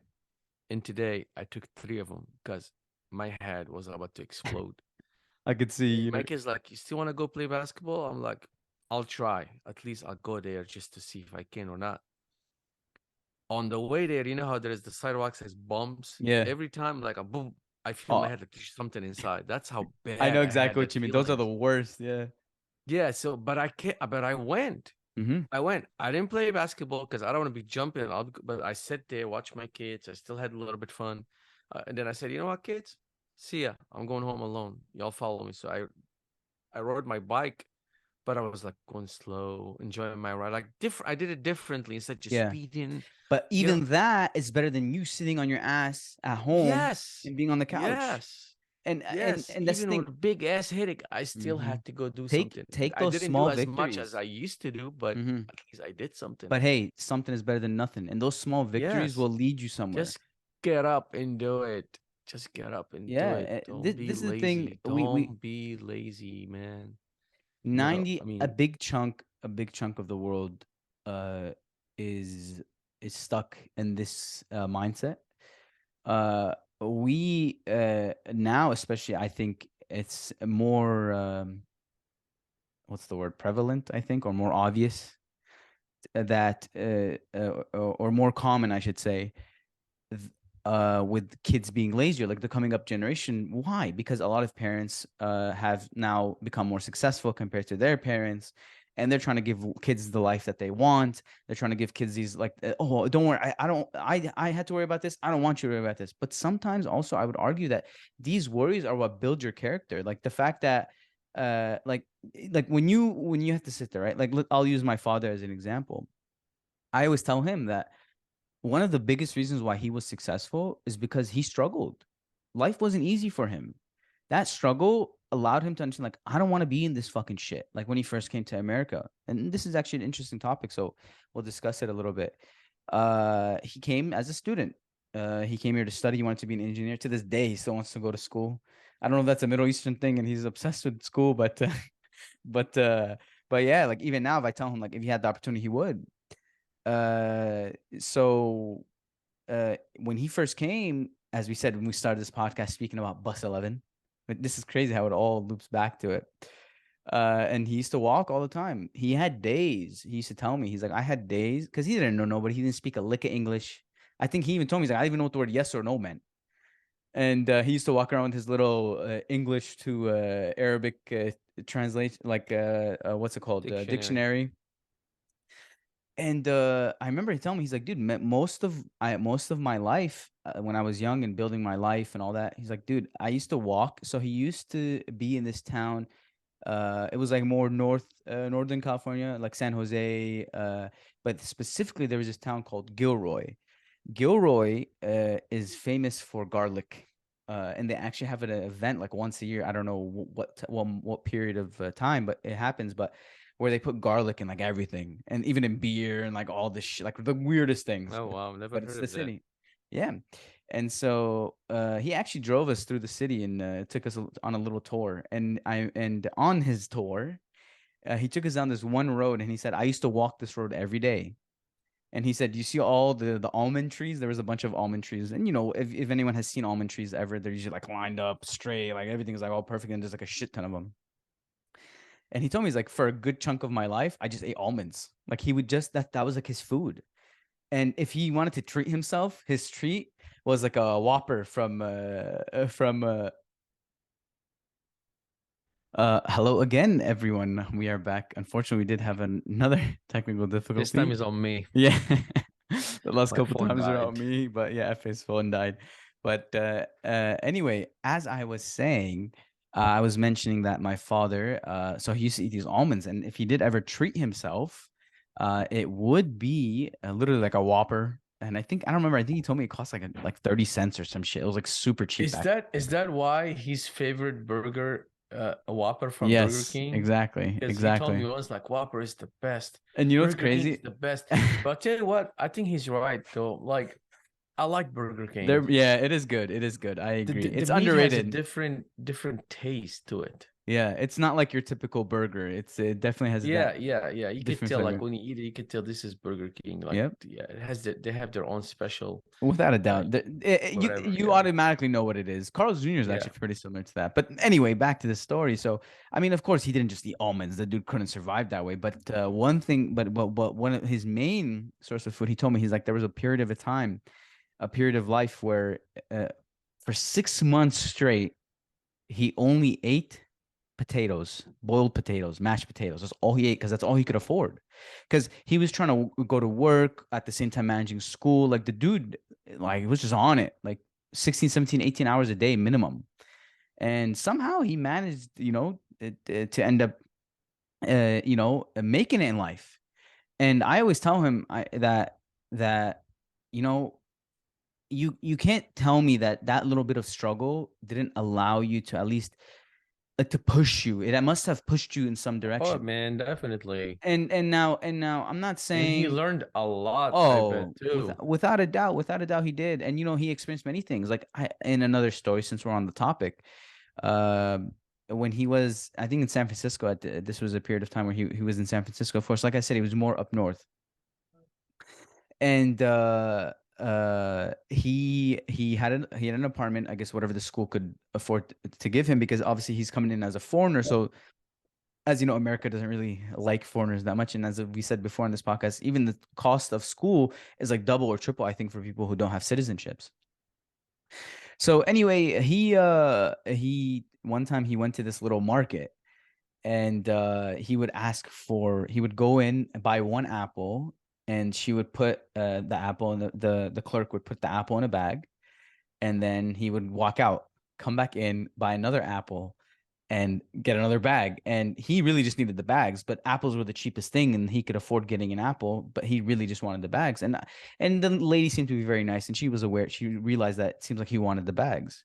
Speaker 2: And today I took three of them because my head was about to explode.
Speaker 1: I could see,
Speaker 2: And my kid's like, "You still want to go play basketball?" I'm like, "I'll try. At least I'll go there just to see if I can or not." On the way there, you know how there's the sidewalks has bumps.
Speaker 1: yeah.
Speaker 2: Every time, like a boom, I feel my
Speaker 1: Oh,
Speaker 2: head like there's something inside. That's how
Speaker 1: I know
Speaker 2: bad I had
Speaker 1: exactly
Speaker 2: that
Speaker 1: what you mean. Those are the
Speaker 2: feelings.
Speaker 1: worst. Yeah.
Speaker 2: Yeah. So, but I can't. But I went.
Speaker 1: Mm-hmm.
Speaker 2: I went. I didn't play basketball because I don't want to be jumping. But I sat there, watched my kids. I still had a little bit fun, and then I said, "You know what, kids? See ya. I'm going home alone. Y'all follow me." So I rode my bike, but I was like going slow, enjoying my ride. Like different. I did it differently instead of just
Speaker 1: Yeah.
Speaker 2: speeding.
Speaker 1: But
Speaker 2: You know?
Speaker 1: even that is better than you sitting on your ass at home
Speaker 2: Yes,
Speaker 1: and being on the couch.
Speaker 2: yes,
Speaker 1: And and
Speaker 2: yes.
Speaker 1: and that's the
Speaker 2: Even with
Speaker 1: thing.
Speaker 2: a big ass headache, I still
Speaker 1: Hmm.
Speaker 2: had to go do
Speaker 1: Take
Speaker 2: something.
Speaker 1: take
Speaker 2: I
Speaker 1: those
Speaker 2: didn't do
Speaker 1: small
Speaker 2: as much as
Speaker 1: victories.
Speaker 2: I used to do, but
Speaker 1: Hmm.
Speaker 2: at least I did something.
Speaker 1: But hey, something is better than nothing, and those small victories
Speaker 2: Yes.
Speaker 1: will lead you somewhere.
Speaker 2: Just get up and do it. Just get up and do it.
Speaker 1: Yeah,
Speaker 2: Don't
Speaker 1: this
Speaker 2: be
Speaker 1: this is the thing.
Speaker 2: lazy.
Speaker 1: We
Speaker 2: Don't be lazy, man. You know,
Speaker 1: 90
Speaker 2: I
Speaker 1: a
Speaker 2: mean,
Speaker 1: big chunk of the world uh is is stuck in this mindset. uh we now, especially, I think it's more what's the word, prevalent, I think, or more obvious, that or more common, I should say, with kids being lazier, like the coming up generation. Why? Because a lot of parents have now become more successful compared to their parents, and they're trying to give kids the life that they want. They're trying to give kids these like, oh, don't worry, I don't, I had to worry about this. I don't want you to worry about this. But sometimes also, I would argue that these worries are what build your character. Like the fact that, like when you have to sit there, right? Like, I'll use my father as an example. I always tell him that one of the biggest reasons why he was successful is because he struggled. Life wasn't easy for him. That struggle allowed him to understand, like, I don't want to be in this fucking shit. Like when he first came to America. And this is actually an interesting topic, so we'll discuss it a little bit. He came as a student. He came here to study. He wanted to be an engineer. To this day, he still wants to go to school. I don't know if that's a Middle Eastern thing and he's obsessed with school, but but uh but yeah, like even now if I tell him like if he had the opportunity he would. So when he first came, as we said when we started this podcast, speaking about bus 11, but this is crazy how it all loops back to it. And he used to walk all the time. He had days. He used to tell me, he's like, I had days because he didn't know nobody. He didn't speak a lick of English. I think he even told me, he's like, I didn't even know what the word yes or no meant. And he used to walk around with his little English to Arabic translation, like what's it called,
Speaker 2: Dictionary.
Speaker 1: dictionary. And I remember he telling me, he's like, dude, most of my life when I was young and building my life and all that, he's like, dude, I used to walk. So he used to be in this town. It was like more northern California, like San Jose. But specifically, there was this town called Gilroy. Gilroy is famous for garlic, and they actually have an event like once a year. I don't know what period of time, but it happens. But where they put garlic in like everything, and even in beer and like all this shit, like the weirdest things.
Speaker 2: Oh wow, never
Speaker 1: But it's
Speaker 2: heard
Speaker 1: the
Speaker 2: of that.
Speaker 1: city, yeah. And so he actually drove us through the city and took us on a little tour. And on his tour, he took us down this one road, and he said, "I used to walk this road every day." And he said, "You see all the almond trees? There was a bunch of almond trees, and you know, if anyone has seen almond trees ever, they're usually like lined up straight, like everything is like all perfect, and there's like a shit ton of them." And he told me, he's like, for a good chunk of my life, I just ate almonds. Like he would just that was like his food. And if he wanted to treat himself, his treat was like a Whopper from hello again, everyone. We are back. Unfortunately, we did have another technical
Speaker 2: This time
Speaker 1: difficulty.
Speaker 2: is on me.
Speaker 1: Yeah. The last
Speaker 2: My
Speaker 1: couple
Speaker 2: phone
Speaker 1: times are on
Speaker 2: died.
Speaker 1: me, but yeah, FA's phone died. But anyway, as I was saying, I was mentioning that my father, so he used to eat these almonds, and if he did ever treat himself, it would be literally like a Whopper. And I don't remember. I think he told me it cost like 30 cents or some shit. It was like super cheap back.
Speaker 2: Is that why his favorite burger, a Whopper from Burger
Speaker 1: Yes,
Speaker 2: King?
Speaker 1: exactly,
Speaker 2: Because he told me
Speaker 1: exactly.
Speaker 2: once like Whopper is the best,
Speaker 1: And you know what's
Speaker 2: Burger King is
Speaker 1: crazy?
Speaker 2: the best. But I'll tell you what, I think he's right though. Like I like Burger King.
Speaker 1: There, yeah, it is good. It is good. I agree.
Speaker 2: The
Speaker 1: It's
Speaker 2: meat has a
Speaker 1: underrated.
Speaker 2: different taste to it.
Speaker 1: Yeah, it's not like your typical burger. It definitely has that
Speaker 2: Yeah. You could
Speaker 1: different
Speaker 2: tell like
Speaker 1: flavor.
Speaker 2: when you eat it, you could tell this is Burger King. Like
Speaker 1: Yep,
Speaker 2: yeah, it has they have their own special
Speaker 1: without a
Speaker 2: uh
Speaker 1: doubt. You
Speaker 2: whatever.
Speaker 1: you
Speaker 2: Yeah.
Speaker 1: automatically know what it is. Carl's Jr. is
Speaker 2: Yeah.
Speaker 1: actually pretty similar to that. But anyway, back to the story. So, I mean, of course, he didn't just eat almonds. The dude couldn't survive that way. But one thing, but one of his main source of food, he told me, he's like, there was a period of a time, a period of life where uh, for 6 months straight, he only ate potatoes, boiled potatoes, mashed potatoes. That's all he ate because that's all he could afford. Because he was trying to go to work at the same time managing school. Like the dude, like he was just on it, like 16, 17, 18 hours a day minimum. And somehow he managed, to end up, making it in life. And I always tell him that, you know, you can't tell me that little bit of struggle didn't allow you to at least like to push you. It must have pushed you in some
Speaker 2: Oh
Speaker 1: direction.
Speaker 2: man, definitely.
Speaker 1: And now I'm not
Speaker 2: And he
Speaker 1: saying,
Speaker 2: learned a lot, I bet
Speaker 1: oh,
Speaker 2: too.
Speaker 1: without a doubt he did. And he experienced many things. Like in another story, since we're on the topic, uh, when he was, I think in San Francisco this was a period of time where he was in San Francisco. Of course, like I said, he was more up north. And he had an apartment, I guess whatever the school could afford to give him, because obviously he's coming in as a foreigner. So as you know, America doesn't really like foreigners that much. And as we said before in this podcast, even the cost of school is like double or triple, I think, for people who don't have citizenships. So anyway, he one time he went to this little market, and he would go in and buy one apple, and she would put the apple, and the clerk would put the apple in a bag, and then he would walk out, come back in, buy another apple, and get another bag. And he really just needed the bags, but apples were the cheapest thing, and he could afford getting an apple, but he really just wanted the bags. And the lady seemed to be very nice, and she was aware. She realized that it seems like he wanted the bags.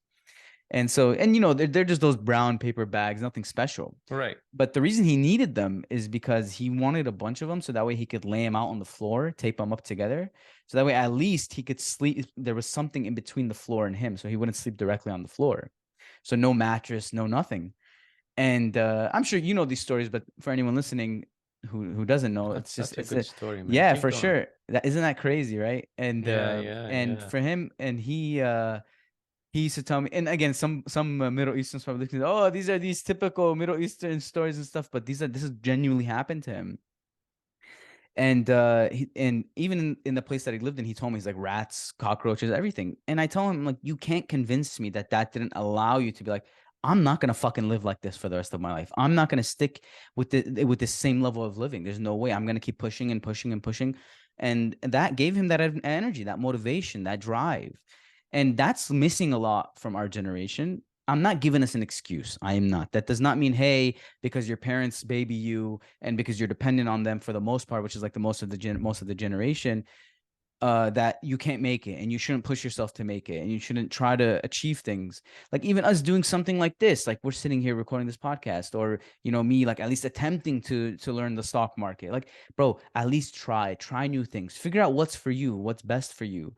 Speaker 1: And so, and they're just those brown paper bags, nothing special.
Speaker 2: Right.
Speaker 1: But the reason he needed them is because he wanted a bunch of them so that way he could lay them out on the floor, tape them up together. So that way at least he could sleep. There was something in between the floor and him, so he wouldn't sleep directly on the floor. So no mattress, no nothing. And I'm sure you know these stories, but for anyone listening who doesn't know, it's just
Speaker 2: That's a
Speaker 1: it's
Speaker 2: good
Speaker 1: a
Speaker 2: story, man.
Speaker 1: yeah,
Speaker 2: Keep
Speaker 1: for
Speaker 2: going.
Speaker 1: sure. That isn't that crazy, right?
Speaker 2: Yeah, yeah,
Speaker 1: And
Speaker 2: yeah.
Speaker 1: for him, and he used to tell me, and again, some Middle Easterns probably looking, oh, these are these typical Middle Eastern stories and stuff, but this has genuinely happened to him. And even in the place that he lived in, he told me he's like rats, cockroaches, everything. And I tell him like, you can't convince me that that didn't allow you to be like, I'm not gonna fucking live like this for the rest of my life. I'm not gonna stick with the same level of living. There's no way. I'm gonna keep pushing and pushing and pushing, and that gave him that energy, that motivation, that drive, and that's missing a lot from our generation. I'm not giving us an excuse. I am not. That does not mean, hey, because your parents baby you and because you're dependent on them for the most part, which is like the most of the generation, that you can't make it and you shouldn't push yourself to make it and you shouldn't try to achieve things. Like even us doing something like this, like we're sitting here recording this podcast, or me like at least attempting to learn the stock market. Like, bro, at least try new things, figure out what's for you, what's best for you.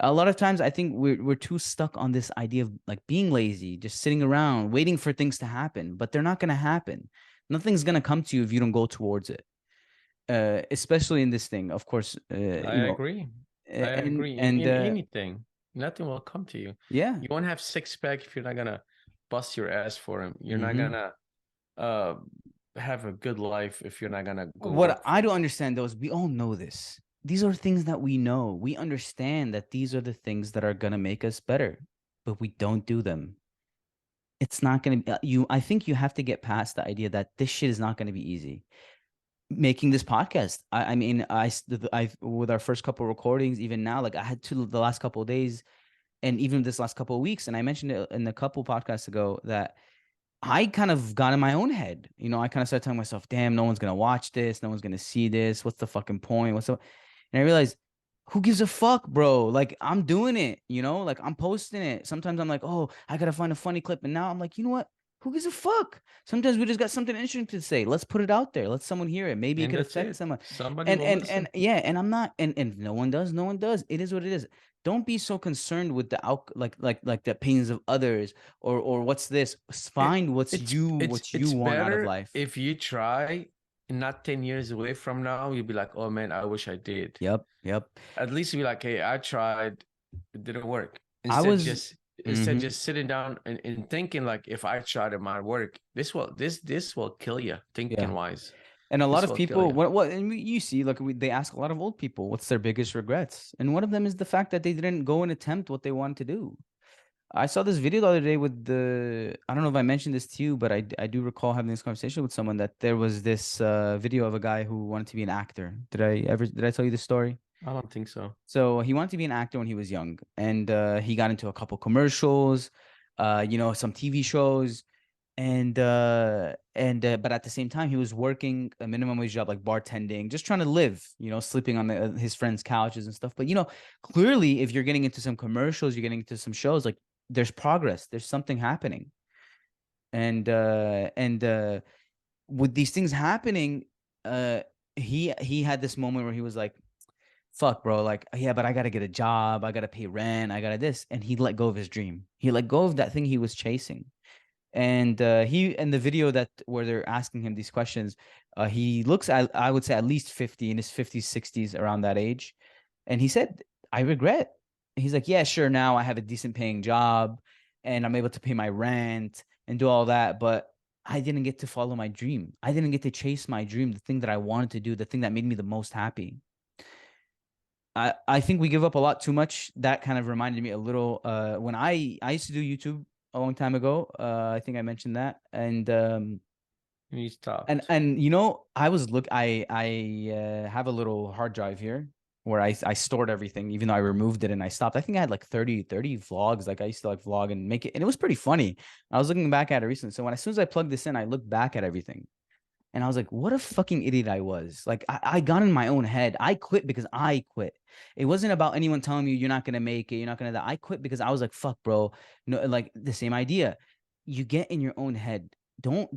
Speaker 1: A lot of times I think we're too stuck on this idea of like being lazy, just sitting around waiting for things to happen, but they're not going to happen. Nothing's going to come to you if you don't go towards it. Especially in this thing, of course.
Speaker 2: I agree. I agree.
Speaker 1: And
Speaker 2: In anything, nothing will come to you.
Speaker 1: Yeah.
Speaker 2: You won't have six pack if you're not gonna bust your ass for him. You're not
Speaker 1: Hmm.
Speaker 2: gonna uh have a good life if you're not gonna go
Speaker 1: What
Speaker 2: work
Speaker 1: I
Speaker 2: for
Speaker 1: don't understand though is we all know this. These are things that we know. We understand that these are the things that are gonna make us better, but we don't do them. It's not gonna be you. I think you have to get past the idea that this shit is not gonna be easy. Making this podcast, I mean, I with our first couple recordings, even now, like I had to the last couple of days, and even this last couple of weeks, and I mentioned it in a couple podcasts ago that I kind of got in my own head. I kind of started telling myself, damn, no one's gonna watch this, no one's gonna see this. What's the fucking point? And I realized, who gives a fuck, bro? Like I'm doing it, like I'm posting it. Sometimes I'm like, oh, I gotta find a funny clip. And now I'm like, you know what? Who gives a fuck? Sometimes we just got something interesting to say. Let's put it out there. Let someone hear it. Maybe it
Speaker 2: and
Speaker 1: could
Speaker 2: that's
Speaker 1: affect
Speaker 2: it.
Speaker 1: someone.
Speaker 2: Somebody
Speaker 1: And
Speaker 2: will
Speaker 1: and and
Speaker 2: listen.
Speaker 1: yeah, and I'm not and no one does, no one does. It is what it is. Don't be so concerned with the out like the opinions of others, or what's this.
Speaker 2: It
Speaker 1: Find what you
Speaker 2: it's
Speaker 1: want out of
Speaker 2: better
Speaker 1: life.
Speaker 2: if you try, and not 10 years away from now, you'll be like, oh man, I wish I did.
Speaker 1: Yep, yep.
Speaker 2: At least you'll be like, hey, I tried, it didn't work.
Speaker 1: I was
Speaker 2: Instead
Speaker 1: mhm.
Speaker 2: just sitting down and thinking like, if I tried, it might work. This will kill you, thinking
Speaker 1: Yeah.
Speaker 2: wise.
Speaker 1: And a lot
Speaker 2: This
Speaker 1: of
Speaker 2: will kill
Speaker 1: people,
Speaker 2: you.
Speaker 1: and you see, like they ask a lot of old people, what's their biggest regrets? And one of them is the fact that they didn't go and attempt what they wanted to do. I saw this video the other day I don't know if I mentioned this to you, but I do recall having this conversation with someone that there was this video of a guy who wanted to be an actor. Did I tell you this story?
Speaker 2: I don't think so.
Speaker 1: So he wanted to be an actor when he was young, and he got into a couple commercials, some TV shows, and but at the same time he was working a minimum wage job like bartending, just trying to live, sleeping on his friends' couches and stuff. But clearly, if you're getting into some commercials, you're getting into some shows, like there's progress, there's something happening, and with these things happening, uh, he had this moment where he was like, fuck, bro, like, yeah, but I gotta get a job, I gotta pay rent, I gotta this. And he let go of his dream. He let go of that thing he was chasing. And he in the video that where they're asking him these questions, he looks at, I would say, at least 50, in his 50s, 60s, around that age. And he said, I regret. He's like, yeah, sure, now I have a decent paying job and I'm able to pay my rent and do all that, but I didn't get to follow my dream. I didn't get to chase my dream, the thing that I wanted to do, the thing that made me the most happy. I think we give up a lot too much. That kind of reminded me a little when I used to do YouTube a long time ago. I think I mentioned that.
Speaker 2: You
Speaker 1: And
Speaker 2: stopped.
Speaker 1: I have a little hard drive here. where I stored everything, even though I removed it and I stopped. I think I had like 30 vlogs. Like I used to like vlog and make it, and it was pretty funny. I was looking back at it recently. So when as soon as I plugged this in, I looked back at everything and I was like, what a fucking idiot I was. Like I got in my own head. I quit because I quit. It wasn't about anyone telling me you're not gonna make it, you're not gonna that. I quit because I was like, fuck, bro. No, like the same idea. You get in your own head. Don't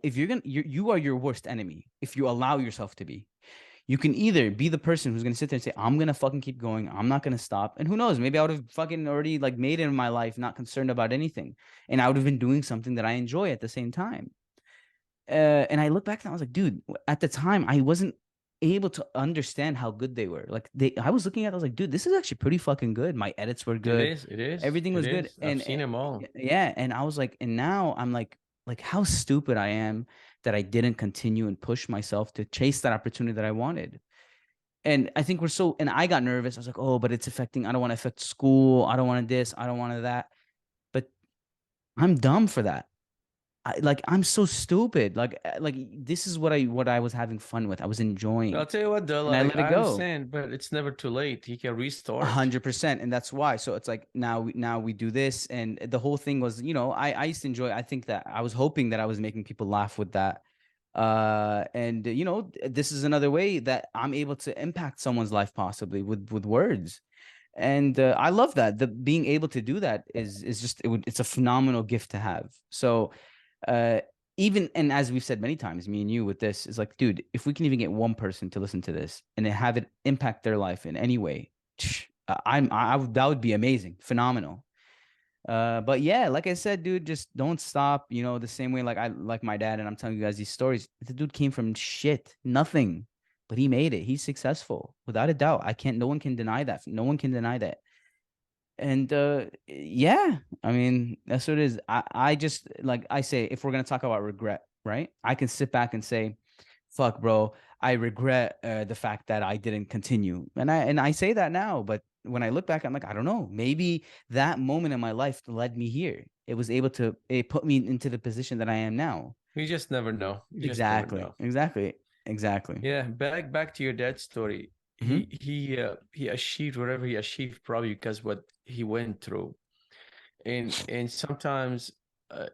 Speaker 1: if you're gonna you are your worst enemy if you allow yourself to be. You can either be the person who's gonna sit there and say, I'm gonna fucking keep going, I'm not gonna stop. And who knows, maybe I would have fucking already like made it in my life, not concerned about anything. And I would have been doing something that I enjoy at the same time. And I look back and I was like, dude, at the time I wasn't able to understand how good they were. Like I was looking at, it, I was like, dude, this is actually pretty fucking good. My edits were
Speaker 2: It
Speaker 1: good,
Speaker 2: is. It is.
Speaker 1: everything
Speaker 2: It
Speaker 1: was good,
Speaker 2: is. I've
Speaker 1: and
Speaker 2: seen them all.
Speaker 1: yeah, and I was like, and now I'm like how stupid I am that I didn't continue and push myself to chase that opportunity that I wanted. And I think we're so, and I got nervous. I was like, oh, but it's affecting, I don't want to affect school. I don't want to this. I don't want to that. But I'm dumb for that. I'm so stupid. Like this is what I was having fun with. I was
Speaker 2: I'll
Speaker 1: enjoying,
Speaker 2: tell you what, though,
Speaker 1: and I
Speaker 2: like
Speaker 1: let it
Speaker 2: I
Speaker 1: go.
Speaker 2: understand, but it's never too late. He can restart.
Speaker 1: 100%, and that's why. So it's like now we do this, and the whole thing was, I used to enjoy. I think that I was hoping that I was making people laugh with that, and this is another way that I'm able to impact someone's life possibly with words. And I love that. The being able to do that is just it's a phenomenal gift to have. So uh even, and as we've said many times, me and you with this is like, dude, if we can even get one person to listen to this and then have it impact their life in any way, that would be amazing, phenomenal. But yeah, like I said, dude, just don't stop. The same way, like I like my dad, and I'm telling you guys these stories. The dude came from shit, nothing, but he made it. He's successful without a doubt. I can't. No one can deny that. No one can deny that. And yeah, I mean, that's what it is. I just, like I say, if we're gonna talk about regret, right? I can sit back and say, fuck, bro, I regret the fact that I didn't continue. And I say that now, but when I look back, I'm like, I don't know. Maybe that moment in my life led me here. It put me into the position that I am now.
Speaker 2: You just never know. You just never
Speaker 1: Exactly.
Speaker 2: know.
Speaker 1: Exactly. Exactly.
Speaker 2: Yeah, back to your dad's story.
Speaker 1: Hmm.
Speaker 2: He achieved whatever he achieved probably because what he went through. And sometimes uh,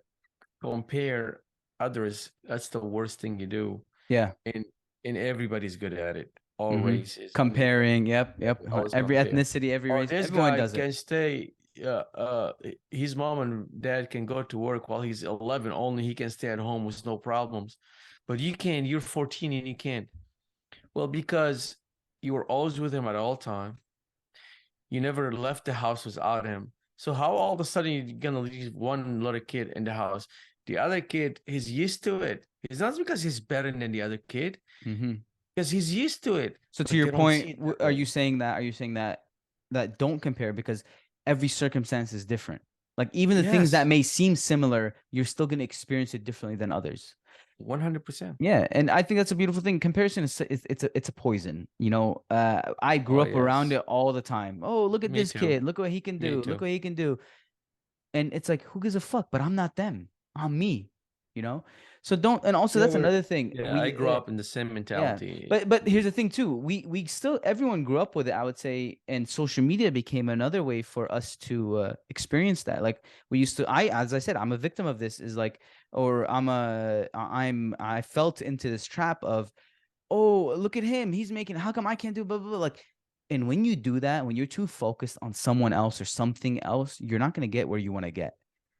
Speaker 2: compare others. That's the worst thing you do.
Speaker 1: Yeah.
Speaker 2: And and everybody's good at it. All
Speaker 1: Hmm.
Speaker 2: races. I mean,
Speaker 1: Comparing. Yep. Yep.
Speaker 2: always
Speaker 1: Every
Speaker 2: compare.
Speaker 1: ethnicity, every
Speaker 2: Or
Speaker 1: race,
Speaker 2: this
Speaker 1: everyone
Speaker 2: guy
Speaker 1: does it.
Speaker 2: can stay. His mom and dad can go to work while he's 11. Only he can stay at home with no problems. But you can't. You're 14 and you can't. Well, because you were always with him at all time. You never left the house without him. So how all of a sudden you're gonna leave one little kid in the house? The other kid, he's used to it. It's not because he's better than the other kid,
Speaker 1: Hmm.
Speaker 2: because he's used to it.
Speaker 1: So to
Speaker 2: But
Speaker 1: your
Speaker 2: they don't
Speaker 1: point,
Speaker 2: see it that
Speaker 1: are you
Speaker 2: way.
Speaker 1: saying that? Are you saying that don't compare because every circumstance is different? Like even the things that
Speaker 2: Yes,
Speaker 1: may seem similar, you're still going to experience it differently than others.
Speaker 2: 100%.
Speaker 1: Yeah, and I think that's a beautiful thing. Comparison it's a poison. I grew
Speaker 2: Oh
Speaker 1: up around
Speaker 2: yes,
Speaker 1: it all the time. Oh, look at
Speaker 2: me
Speaker 1: this
Speaker 2: too.
Speaker 1: kid. Look what he can
Speaker 2: Me
Speaker 1: do. Look
Speaker 2: too.
Speaker 1: what he can do. And it's like, who gives a fuck? But I'm not them. I'm me. You know. So don't. And also, that's
Speaker 2: Never.
Speaker 1: another thing.
Speaker 2: Yeah, I grew up in the same
Speaker 1: Yeah,
Speaker 2: mentality.
Speaker 1: but here's the thing too. We still, everyone grew up with it, I would say, and social media became another way for us to experience that. Like we used to, as I said, I'm a victim of this. Is like, or I felt into this trap of, oh, look at him, he's making. How come I can't do blah blah blah? Like, and when you do that, when you're too focused on someone else or something else, you're not gonna get where you want to get,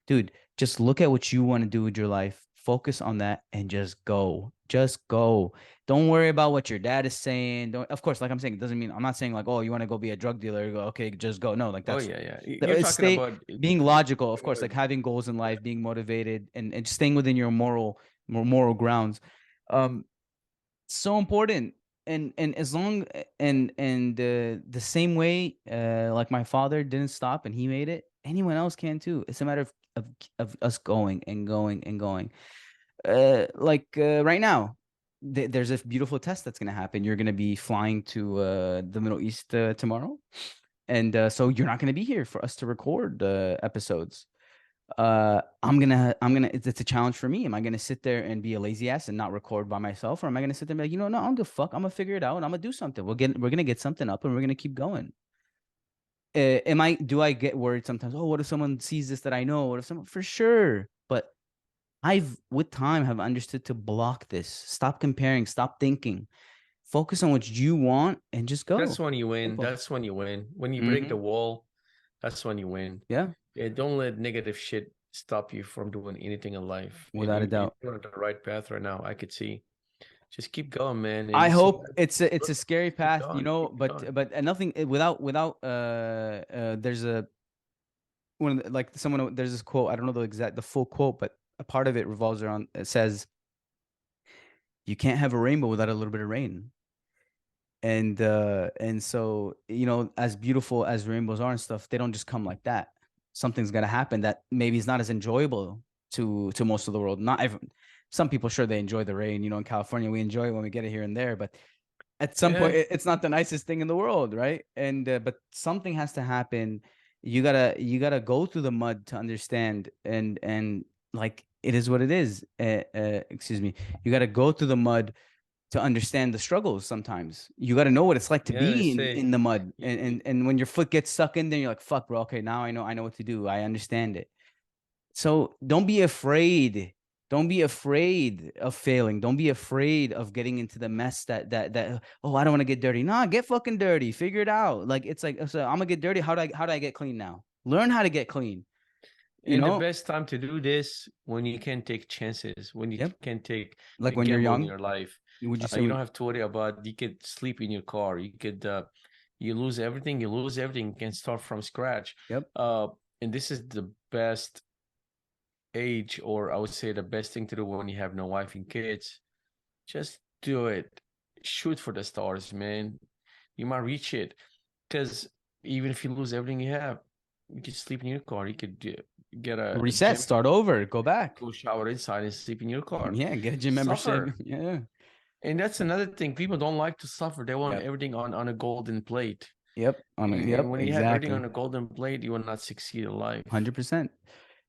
Speaker 1: dude. Just look at what you want to do with your life. Focus on that and just go. Just go. Don't worry about what your dad is saying. Don't, of course, like I'm saying, it doesn't mean, I'm not saying like, oh, you want to go be a drug dealer. Go, okay, just go. No, like
Speaker 2: Oh
Speaker 1: that's
Speaker 2: yeah, yeah. You're
Speaker 1: it's
Speaker 2: talking
Speaker 1: stay
Speaker 2: about
Speaker 1: being logical, of course, like
Speaker 2: good.
Speaker 1: having goals in
Speaker 2: Yeah.
Speaker 1: life, being motivated, and just staying within your moral grounds. Um, so important. And as long, and the same way, like my father didn't stop and he made it, anyone else can too. It's a matter of us going and going and going. Right now, there's a beautiful test that's going to happen. You're going to be flying to the Middle East tomorrow, and so you're not going to be here for us to record episodes. I'm gonna it's a challenge for me. Am I gonna sit there and be a lazy ass and not record by myself, or am I gonna sit there and be like, no, I don't give a fuck. I'm gonna figure it out and I'm gonna do something. We're gonna get something up and we're gonna keep going. Do I get worried sometimes? Oh, what if someone sees this that I know? What if someone for sure? But I've with time have understood to block this. Stop comparing, stop thinking. Focus on what you want and just
Speaker 2: That's
Speaker 1: go.
Speaker 2: when you win.
Speaker 1: Simple.
Speaker 2: That's when you win. When you break the
Speaker 1: Mm-hmm.
Speaker 2: wall, that's when you win.
Speaker 1: Yeah,
Speaker 2: Yeah, don't let negative shit stop you from doing anything in life. And
Speaker 1: without a doubt.
Speaker 2: you're on the right path right now. I could see. Just keep going, man.
Speaker 1: I
Speaker 2: And
Speaker 1: hope
Speaker 2: sometimes
Speaker 1: it's
Speaker 2: look,
Speaker 1: a scary
Speaker 2: keep
Speaker 1: path,
Speaker 2: going, keep going.
Speaker 1: but nothing without there's a one of the, like someone there's this quote, I don't know the full quote, but a part of it revolves around it says you can't have a rainbow without a little bit of rain. And so, as beautiful as rainbows are and stuff, they don't just come like that. Something's gonna happen that maybe is not as enjoyable to most of the world. Not every, some people sure they enjoy the rain. In California we enjoy it when we get it here and there, but at some point
Speaker 2: Yeah.
Speaker 1: it's not the nicest thing in the world, right? And but something has to happen. You gotta go through the mud to understand, and like it is what it is. Excuse me. You gotta go through the mud to understand the struggles. Sometimes you got to know what it's like to
Speaker 2: Yeah, they
Speaker 1: be
Speaker 2: say
Speaker 1: in the mud,
Speaker 2: you,
Speaker 1: and when your foot gets stuck in there, you're like, fuck, bro. Okay, now I know what to do. I understand it. So don't be afraid. Don't be afraid of failing. Don't be afraid of getting into the mess that oh, I don't want to get dirty. Nah, get fucking dirty. Figure it out. Like it's like, so I'm gonna get dirty. How do I get clean now? Learn how to get clean. You
Speaker 2: and the
Speaker 1: know?
Speaker 2: best time to do this when you can take chances, when you
Speaker 1: Yep.
Speaker 2: can take a
Speaker 1: Like when you're
Speaker 2: gamble in
Speaker 1: young,
Speaker 2: your life.
Speaker 1: would you say
Speaker 2: You don't have to worry about you could sleep in your car. You could you lose everything, you lose everything, you can start from scratch.
Speaker 1: yep.
Speaker 2: Uh and this is the best age, or I would say the best thing to do when you have no wife and kids. Just do it. Shoot for the stars, man. You might reach it. Because even if you lose everything you have, you could sleep in your car. You could get a
Speaker 1: Reset,
Speaker 2: gym,
Speaker 1: start over, go back.
Speaker 2: go shower inside and sleep in your car.
Speaker 1: Yeah, get a gym membership.
Speaker 2: Suffer.
Speaker 1: Yeah.
Speaker 2: And that's another thing. People don't like to suffer. They want
Speaker 1: Yep.
Speaker 2: everything on a golden plate.
Speaker 1: Yep.
Speaker 2: And
Speaker 1: Yep.
Speaker 2: when you have everything
Speaker 1: Exactly.
Speaker 2: on a golden plate, you will not succeed in life.
Speaker 1: 100%.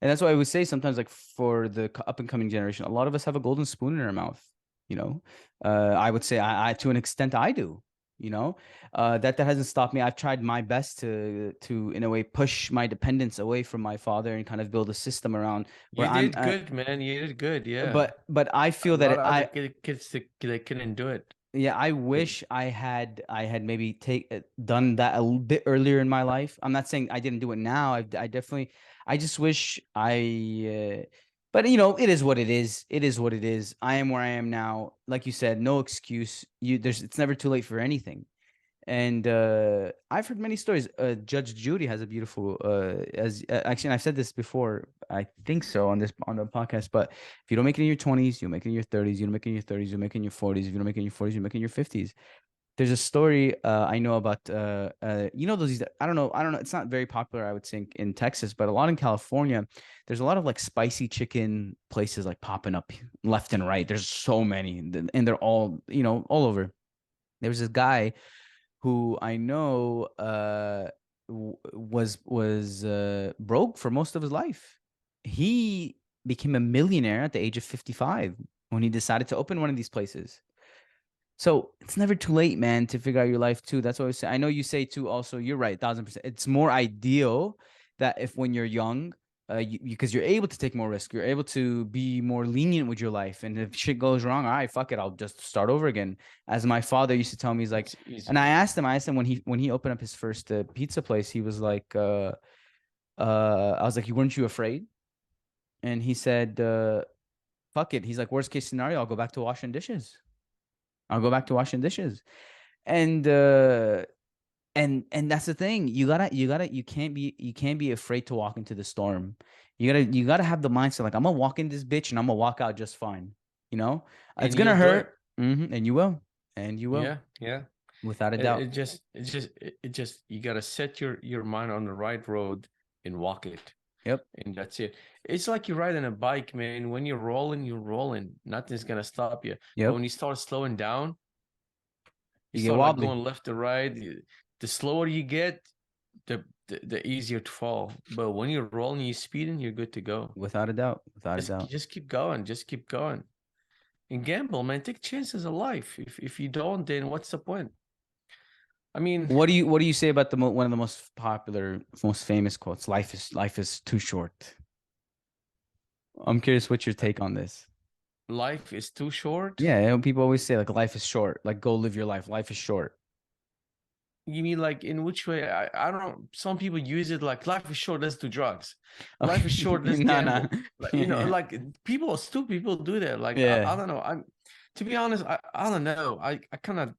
Speaker 1: And that's why I would say sometimes, like for the up and coming generation, a lot of us have a golden spoon in our mouth. You know, I would say I to an extent I do. That hasn't stopped me. I've tried my best to in a way push my dependence away from my father and kind of build a system around where
Speaker 2: You did good, man. You did good. Yeah.
Speaker 1: but I
Speaker 2: A
Speaker 1: feel that
Speaker 2: lot of other
Speaker 1: I
Speaker 2: kids they couldn't do it.
Speaker 1: Yeah, I
Speaker 2: And
Speaker 1: wish I had maybe take done that a little bit earlier in my life. I'm not saying I didn't do it now. I definitely I just wish but it is what it is. It is what it is. I am where I am now. Like you said, no excuse. It's never too late for anything. And I've heard many stories. Judge Judy has a beautiful as actually, and I've said this before. I think so on the podcast. But if you don't make it in your 20s, you'll make it in your 30s. You don't make it in your 30s, you'll make it in your 40s. If you don't make it in your 40s, you'll make it in your 50s. There's a story I know about. Those. I don't know. It's not very popular, I would think, in Texas, but a lot in California. There's a lot of like spicy chicken places like popping up left and right. There's so many, and they're all all over. There was this guy who I know was broke for most of his life. He became a millionaire at the age of 55 when he decided to open one of these places. So it's never too late, man, to figure out your life too. That's what I was saying. I know you say too. Also, you're right, 1,000%. It's more ideal that if when you're young, because you're able to take more risk, you're able to be more lenient with your life. And if shit goes wrong, all right, fuck it, I'll just start over again. As my father used to tell me, he's like,
Speaker 2: it's
Speaker 1: and I
Speaker 2: easier.
Speaker 1: asked him, when he opened up his first pizza place, he was like, I was like, you weren't you afraid? And he said, fuck it. He's like, worst case scenario, I'll go back to washing dishes. I'll go back to washing dishes. And and that's the thing. You can't be afraid to walk into the storm. You gotta have the mindset like I'm gonna walk in this bitch and I'm gonna walk out just fine. You know, it's
Speaker 2: And
Speaker 1: gonna
Speaker 2: you'll do it.
Speaker 1: hurt, and you will,
Speaker 2: Yeah, yeah.
Speaker 1: without a
Speaker 2: It,
Speaker 1: doubt.
Speaker 2: it just it just you gotta set your mind on the right road and walk it.
Speaker 1: Yep,
Speaker 2: And that's it. It's like you're riding a bike, man. When you're rolling, you're rolling. Nothing's gonna stop you. But
Speaker 1: yep.
Speaker 2: when you start slowing down, you
Speaker 1: You get
Speaker 2: start like
Speaker 1: wobbly.
Speaker 2: going left to right. The slower you get, the easier to fall. But when you're rolling, you're speeding, you're good to go.
Speaker 1: Without a doubt. Without a
Speaker 2: Just
Speaker 1: doubt.
Speaker 2: just keep going. Just keep going. And gamble, man. Take chances of life. If you don't, then what's the point? I mean,
Speaker 1: What do you say about the one of the most popular, most famous quotes? Life is too short. I'm curious what's your take on this.
Speaker 2: life is too short.
Speaker 1: Yeah, people always say like life is short. Like go live your life. Life is short.
Speaker 2: You mean like in which way? I don't know. Some people use it like life is short, let's do drugs. Life is
Speaker 1: Okay.
Speaker 2: short, let's
Speaker 1: No, no.
Speaker 2: gamble. Like,
Speaker 1: Yeah.
Speaker 2: like people, stupid people do that. Like I
Speaker 1: Yeah.
Speaker 2: don't know. I'm to be honest, I don't know. I kind of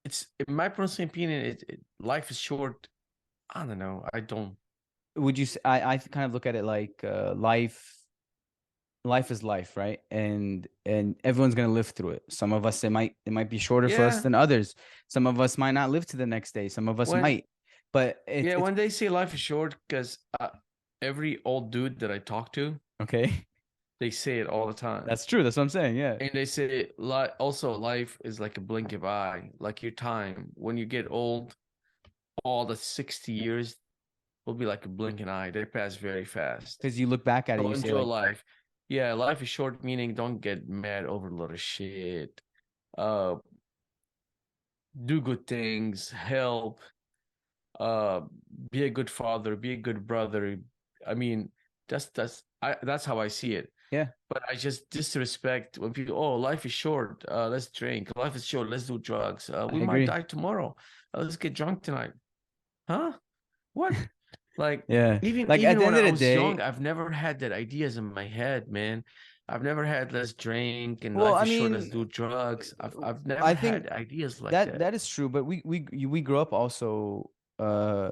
Speaker 2: it's in my personal opinion, life is short. I don't know. I don't.
Speaker 1: Would you say I kind of look at it like life is life, right? And everyone's gonna live through it. Some of us it might be shorter for us
Speaker 2: Yeah.
Speaker 1: than others. Some of us might not live to the next day. Some of us
Speaker 2: When
Speaker 1: might. But
Speaker 2: yeah,
Speaker 1: it's
Speaker 2: when they say life is short, because every old dude that I talk to,
Speaker 1: okay.
Speaker 2: they say it all the time.
Speaker 1: That's true. That's what I'm saying. Yeah.
Speaker 2: And they say also life is like a blink of eye, like your time. When you get old, all the 60 years will be like a blink of an eye. They pass very fast.
Speaker 1: Because you look back at it,
Speaker 2: So
Speaker 1: you say
Speaker 2: enjoy
Speaker 1: like,
Speaker 2: life. Yeah, life is short, meaning don't get mad over a lot of shit. Uh, do good things, help, uh, be a good father, be a good brother. I mean, that's how I see it.
Speaker 1: yeah,
Speaker 2: But I just disrespect when people, oh, life is short. Let's drink. Life is short. Let's do drugs.
Speaker 1: I
Speaker 2: We might
Speaker 1: agree.
Speaker 2: die tomorrow. Let's get drunk tonight. Huh? What? Like
Speaker 1: Yeah.
Speaker 2: even
Speaker 1: Like at
Speaker 2: even
Speaker 1: the
Speaker 2: when
Speaker 1: end of
Speaker 2: I
Speaker 1: the
Speaker 2: was
Speaker 1: day,
Speaker 2: young, I've never had that ideas in my head, man. I've never had let's drink and
Speaker 1: well,
Speaker 2: life
Speaker 1: I
Speaker 2: is short. Let's
Speaker 1: mean,
Speaker 2: do drugs. I've never
Speaker 1: I think
Speaker 2: had ideas like
Speaker 1: that
Speaker 2: that.
Speaker 1: that is true, but we grew up also uh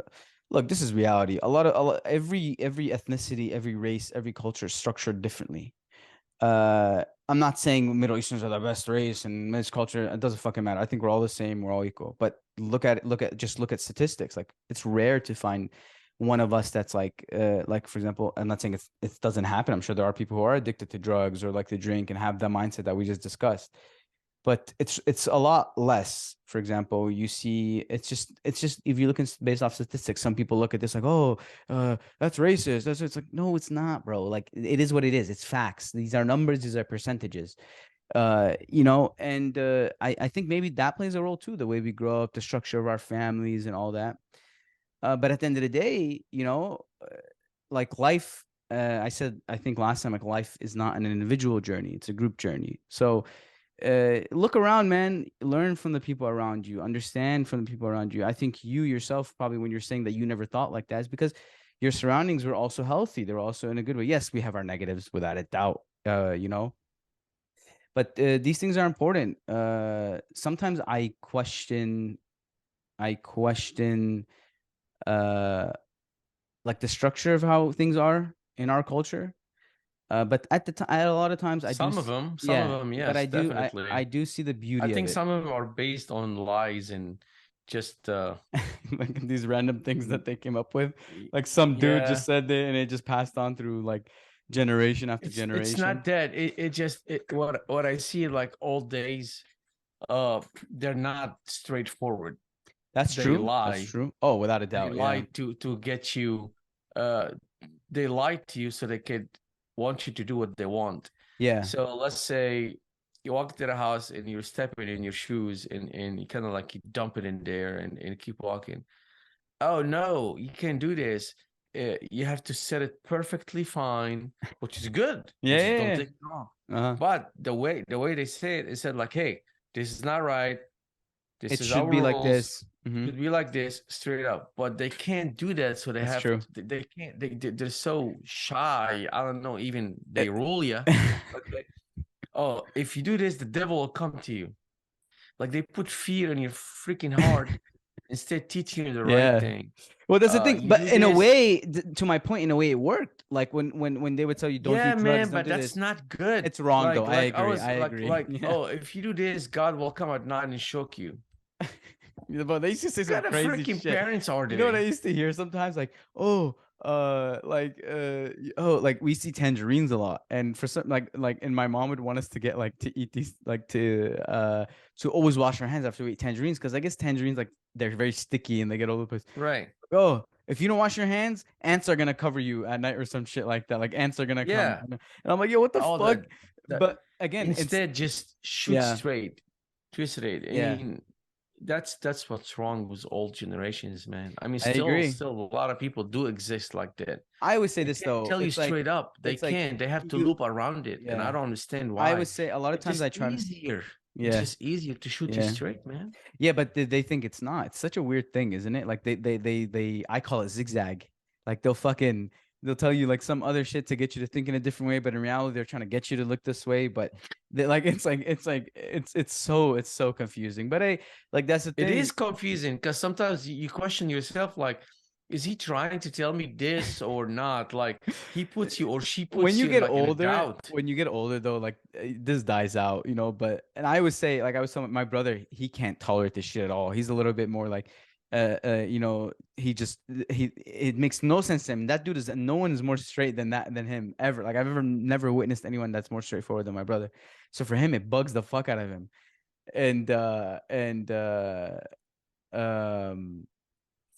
Speaker 1: look, this is reality. Every ethnicity, every race, every culture is structured differently. I'm not saying Middle Easterns are the best race and this culture, it doesn't fucking matter. I think we're all the same, we're all equal. But look at statistics. Like it's rare to find one of us that's like for example, I'm not saying it doesn't happen. I'm sure there are people who are addicted to drugs or like to drink and have the mindset that we just discussed, but it's a lot less. For example, you see it's just if you look in, based off statistics, some people look at this like, oh, that's racist, that's it's like, no, it's not, bro. Like it is what it is. It's facts. These are numbers, these are percentages. And I think maybe that plays a role too, the way we grow up, the structure of our families and all that. But at the end of the day, like life, I said, I think last time, like life is not an individual journey, it's a group journey. So look around, man. Learn from the people around you. Understand from the people around you. I think you yourself, probably when you're saying that you never thought like that, is because your surroundings were also healthy. They're also in a good way. Yes, we have our negatives without a doubt. But these things are important. Sometimes I question, uh, like the structure of how things are in our culture. But at the time, a lot of times I do,
Speaker 2: Some of
Speaker 1: yeah.
Speaker 2: them,
Speaker 1: But
Speaker 2: yes,
Speaker 1: I
Speaker 2: definitely.
Speaker 1: do see the
Speaker 2: I
Speaker 1: beauty of
Speaker 2: think
Speaker 1: it.
Speaker 2: some of them are based on lies and just
Speaker 1: Like these random things
Speaker 2: mm,
Speaker 1: that they came up with. Like some dude just
Speaker 2: yeah.
Speaker 1: said it and it just passed on through like generation after
Speaker 2: It's not
Speaker 1: generation.
Speaker 2: that. It just what I see like old days, uh they're not straightforward.
Speaker 1: That's
Speaker 2: They
Speaker 1: true. That's
Speaker 2: lie.
Speaker 1: true. Oh, without a
Speaker 2: They
Speaker 1: doubt.
Speaker 2: lie
Speaker 1: Yeah.
Speaker 2: to get you uh they lie to you so they could want you to do what they want.
Speaker 1: Yeah.
Speaker 2: So let's say you walk to the house and you're stepping in your shoes and you kind of like you dump it in there and keep walking. Oh no, you can't do this. You have to set it perfectly fine, which is good.
Speaker 1: Yeah.
Speaker 2: Which is don't
Speaker 1: Yeah.
Speaker 2: take it wrong.
Speaker 1: Yeah. Uh-huh.
Speaker 2: But the way they say it said like, hey, this is not right. This
Speaker 1: It
Speaker 2: is
Speaker 1: should
Speaker 2: our
Speaker 1: be like
Speaker 2: rules.
Speaker 1: this. Hmm.
Speaker 2: Should be like this, straight up. But they can't do that, so they
Speaker 1: That's
Speaker 2: have
Speaker 1: true.
Speaker 2: they can't. They're so shy. I don't know. Even they
Speaker 1: It-
Speaker 2: rule you. Okay. Oh, if you do this, the devil will come to you. Like they put fear in your freaking heart instead teaching you the right
Speaker 1: yeah.
Speaker 2: thing.
Speaker 1: Well, that's the thing.
Speaker 2: You
Speaker 1: But
Speaker 2: do
Speaker 1: in a
Speaker 2: this.
Speaker 1: way, to my point, in a way, it worked. Like when they would tell you, don't do
Speaker 2: Yeah,
Speaker 1: drugs,
Speaker 2: man,
Speaker 1: don't
Speaker 2: but
Speaker 1: do
Speaker 2: that's
Speaker 1: this.
Speaker 2: not good.
Speaker 1: It's wrong though. I
Speaker 2: Like I
Speaker 1: agree.
Speaker 2: was
Speaker 1: I agree. Yeah.
Speaker 2: oh, if you do this, God will come at night and shock you.
Speaker 1: Yeah, but they used to say
Speaker 2: What
Speaker 1: some
Speaker 2: kind of
Speaker 1: crazy
Speaker 2: freaking
Speaker 1: shit.
Speaker 2: parents are
Speaker 1: You know what I
Speaker 2: they?
Speaker 1: used to hear sometimes? Like, oh, like we see tangerines a lot, and for some, and my mom would want us to get like to eat these, like to always wash our hands after we eat tangerines, because I guess tangerines like they're very sticky and they get all over the place.
Speaker 2: Right.
Speaker 1: Oh. If you don't wash your hands, ants are gonna cover you at night or some shit like that. Like ants are gonna come.
Speaker 2: Yeah,
Speaker 1: And I'm like, yo, what the
Speaker 2: all
Speaker 1: fuck?
Speaker 2: that.
Speaker 1: But again, it's
Speaker 2: Instead, just shoot
Speaker 1: yeah,
Speaker 2: straight, shoot straight. I
Speaker 1: yeah.
Speaker 2: mean, that's what's wrong with old generations, man. I mean,
Speaker 1: I agree.
Speaker 2: still a lot of people do exist like that.
Speaker 1: I always say
Speaker 2: They
Speaker 1: this
Speaker 2: can't
Speaker 1: though.
Speaker 2: tell you straight up. They
Speaker 1: It's like
Speaker 2: can't. They have to
Speaker 1: you,
Speaker 2: loop around it, and I
Speaker 1: yeah.
Speaker 2: don't understand
Speaker 1: I
Speaker 2: why.
Speaker 1: would say a lot of
Speaker 2: It's
Speaker 1: times
Speaker 2: just
Speaker 1: I try to,
Speaker 2: easier. It's
Speaker 1: yeah,
Speaker 2: just easier to shoot you
Speaker 1: yeah.
Speaker 2: straight, man.
Speaker 1: Yeah, but they think it's not. It's such a weird thing, isn't it? Like they I call it zigzag. Like they'll tell you like some other shit to get you to think in a different way, but in reality they're trying to get you to look this way. But they like it's so confusing. But hey, like that's the
Speaker 2: It is
Speaker 1: thing.
Speaker 2: confusing because sometimes you question yourself, like, is he trying to tell me this or not? Like he puts you or she
Speaker 1: When
Speaker 2: puts
Speaker 1: you
Speaker 2: you in
Speaker 1: get
Speaker 2: like in a
Speaker 1: older,
Speaker 2: doubt.
Speaker 1: though, like this dies out, you know. But and I would say, like I was telling my brother, he can't tolerate this shit at all. He's a little bit more like, you know, he just he it makes no sense to him. That dude is no one is more straight than him ever. Like I've ever never witnessed anyone that's more straightforward than my brother. So for him, it bugs the fuck out of him. And um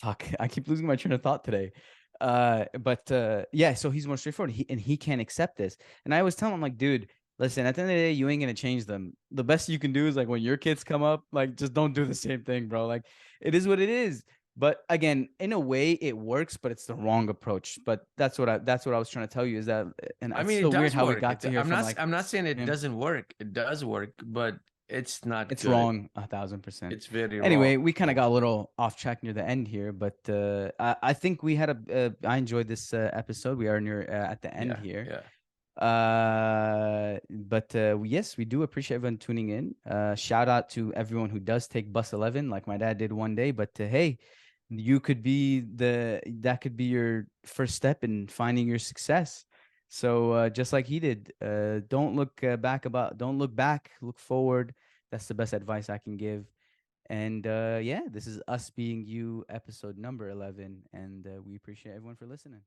Speaker 1: fuck, I keep losing my train of thought today. But yeah, so he's more straightforward. He can't accept this. And I was telling him, like, dude, listen, at the end of the day, you ain't gonna change them. The best you can do is like when your kids come up, like just don't do the same thing, bro. Like it is what it is. But again, in a way, it works, but it's the wrong approach. But that's what I was trying to tell you is that, and
Speaker 2: I
Speaker 1: it's
Speaker 2: mean, it
Speaker 1: so weird
Speaker 2: does
Speaker 1: how we
Speaker 2: work.
Speaker 1: got to hear from like
Speaker 2: I'm not saying it
Speaker 1: him.
Speaker 2: doesn't work. It does work, but it's not
Speaker 1: It's
Speaker 2: good.
Speaker 1: wrong 1,000%.
Speaker 2: It's very
Speaker 1: Anyway,
Speaker 2: wrong.
Speaker 1: we kind of got a little off track near the end here, but I think we had I enjoyed this episode. We are near at the end
Speaker 2: Yeah,
Speaker 1: here.
Speaker 2: yeah,
Speaker 1: But yes, we do appreciate everyone tuning in. Shout out to everyone who does take bus 11, like my dad did one day. But hey, you could be that could be your first step in finding your success. So just like he did, don't look back, look forward. That's the best advice I can give. And yeah, this is us being you, episode number 11, and we appreciate everyone for listening.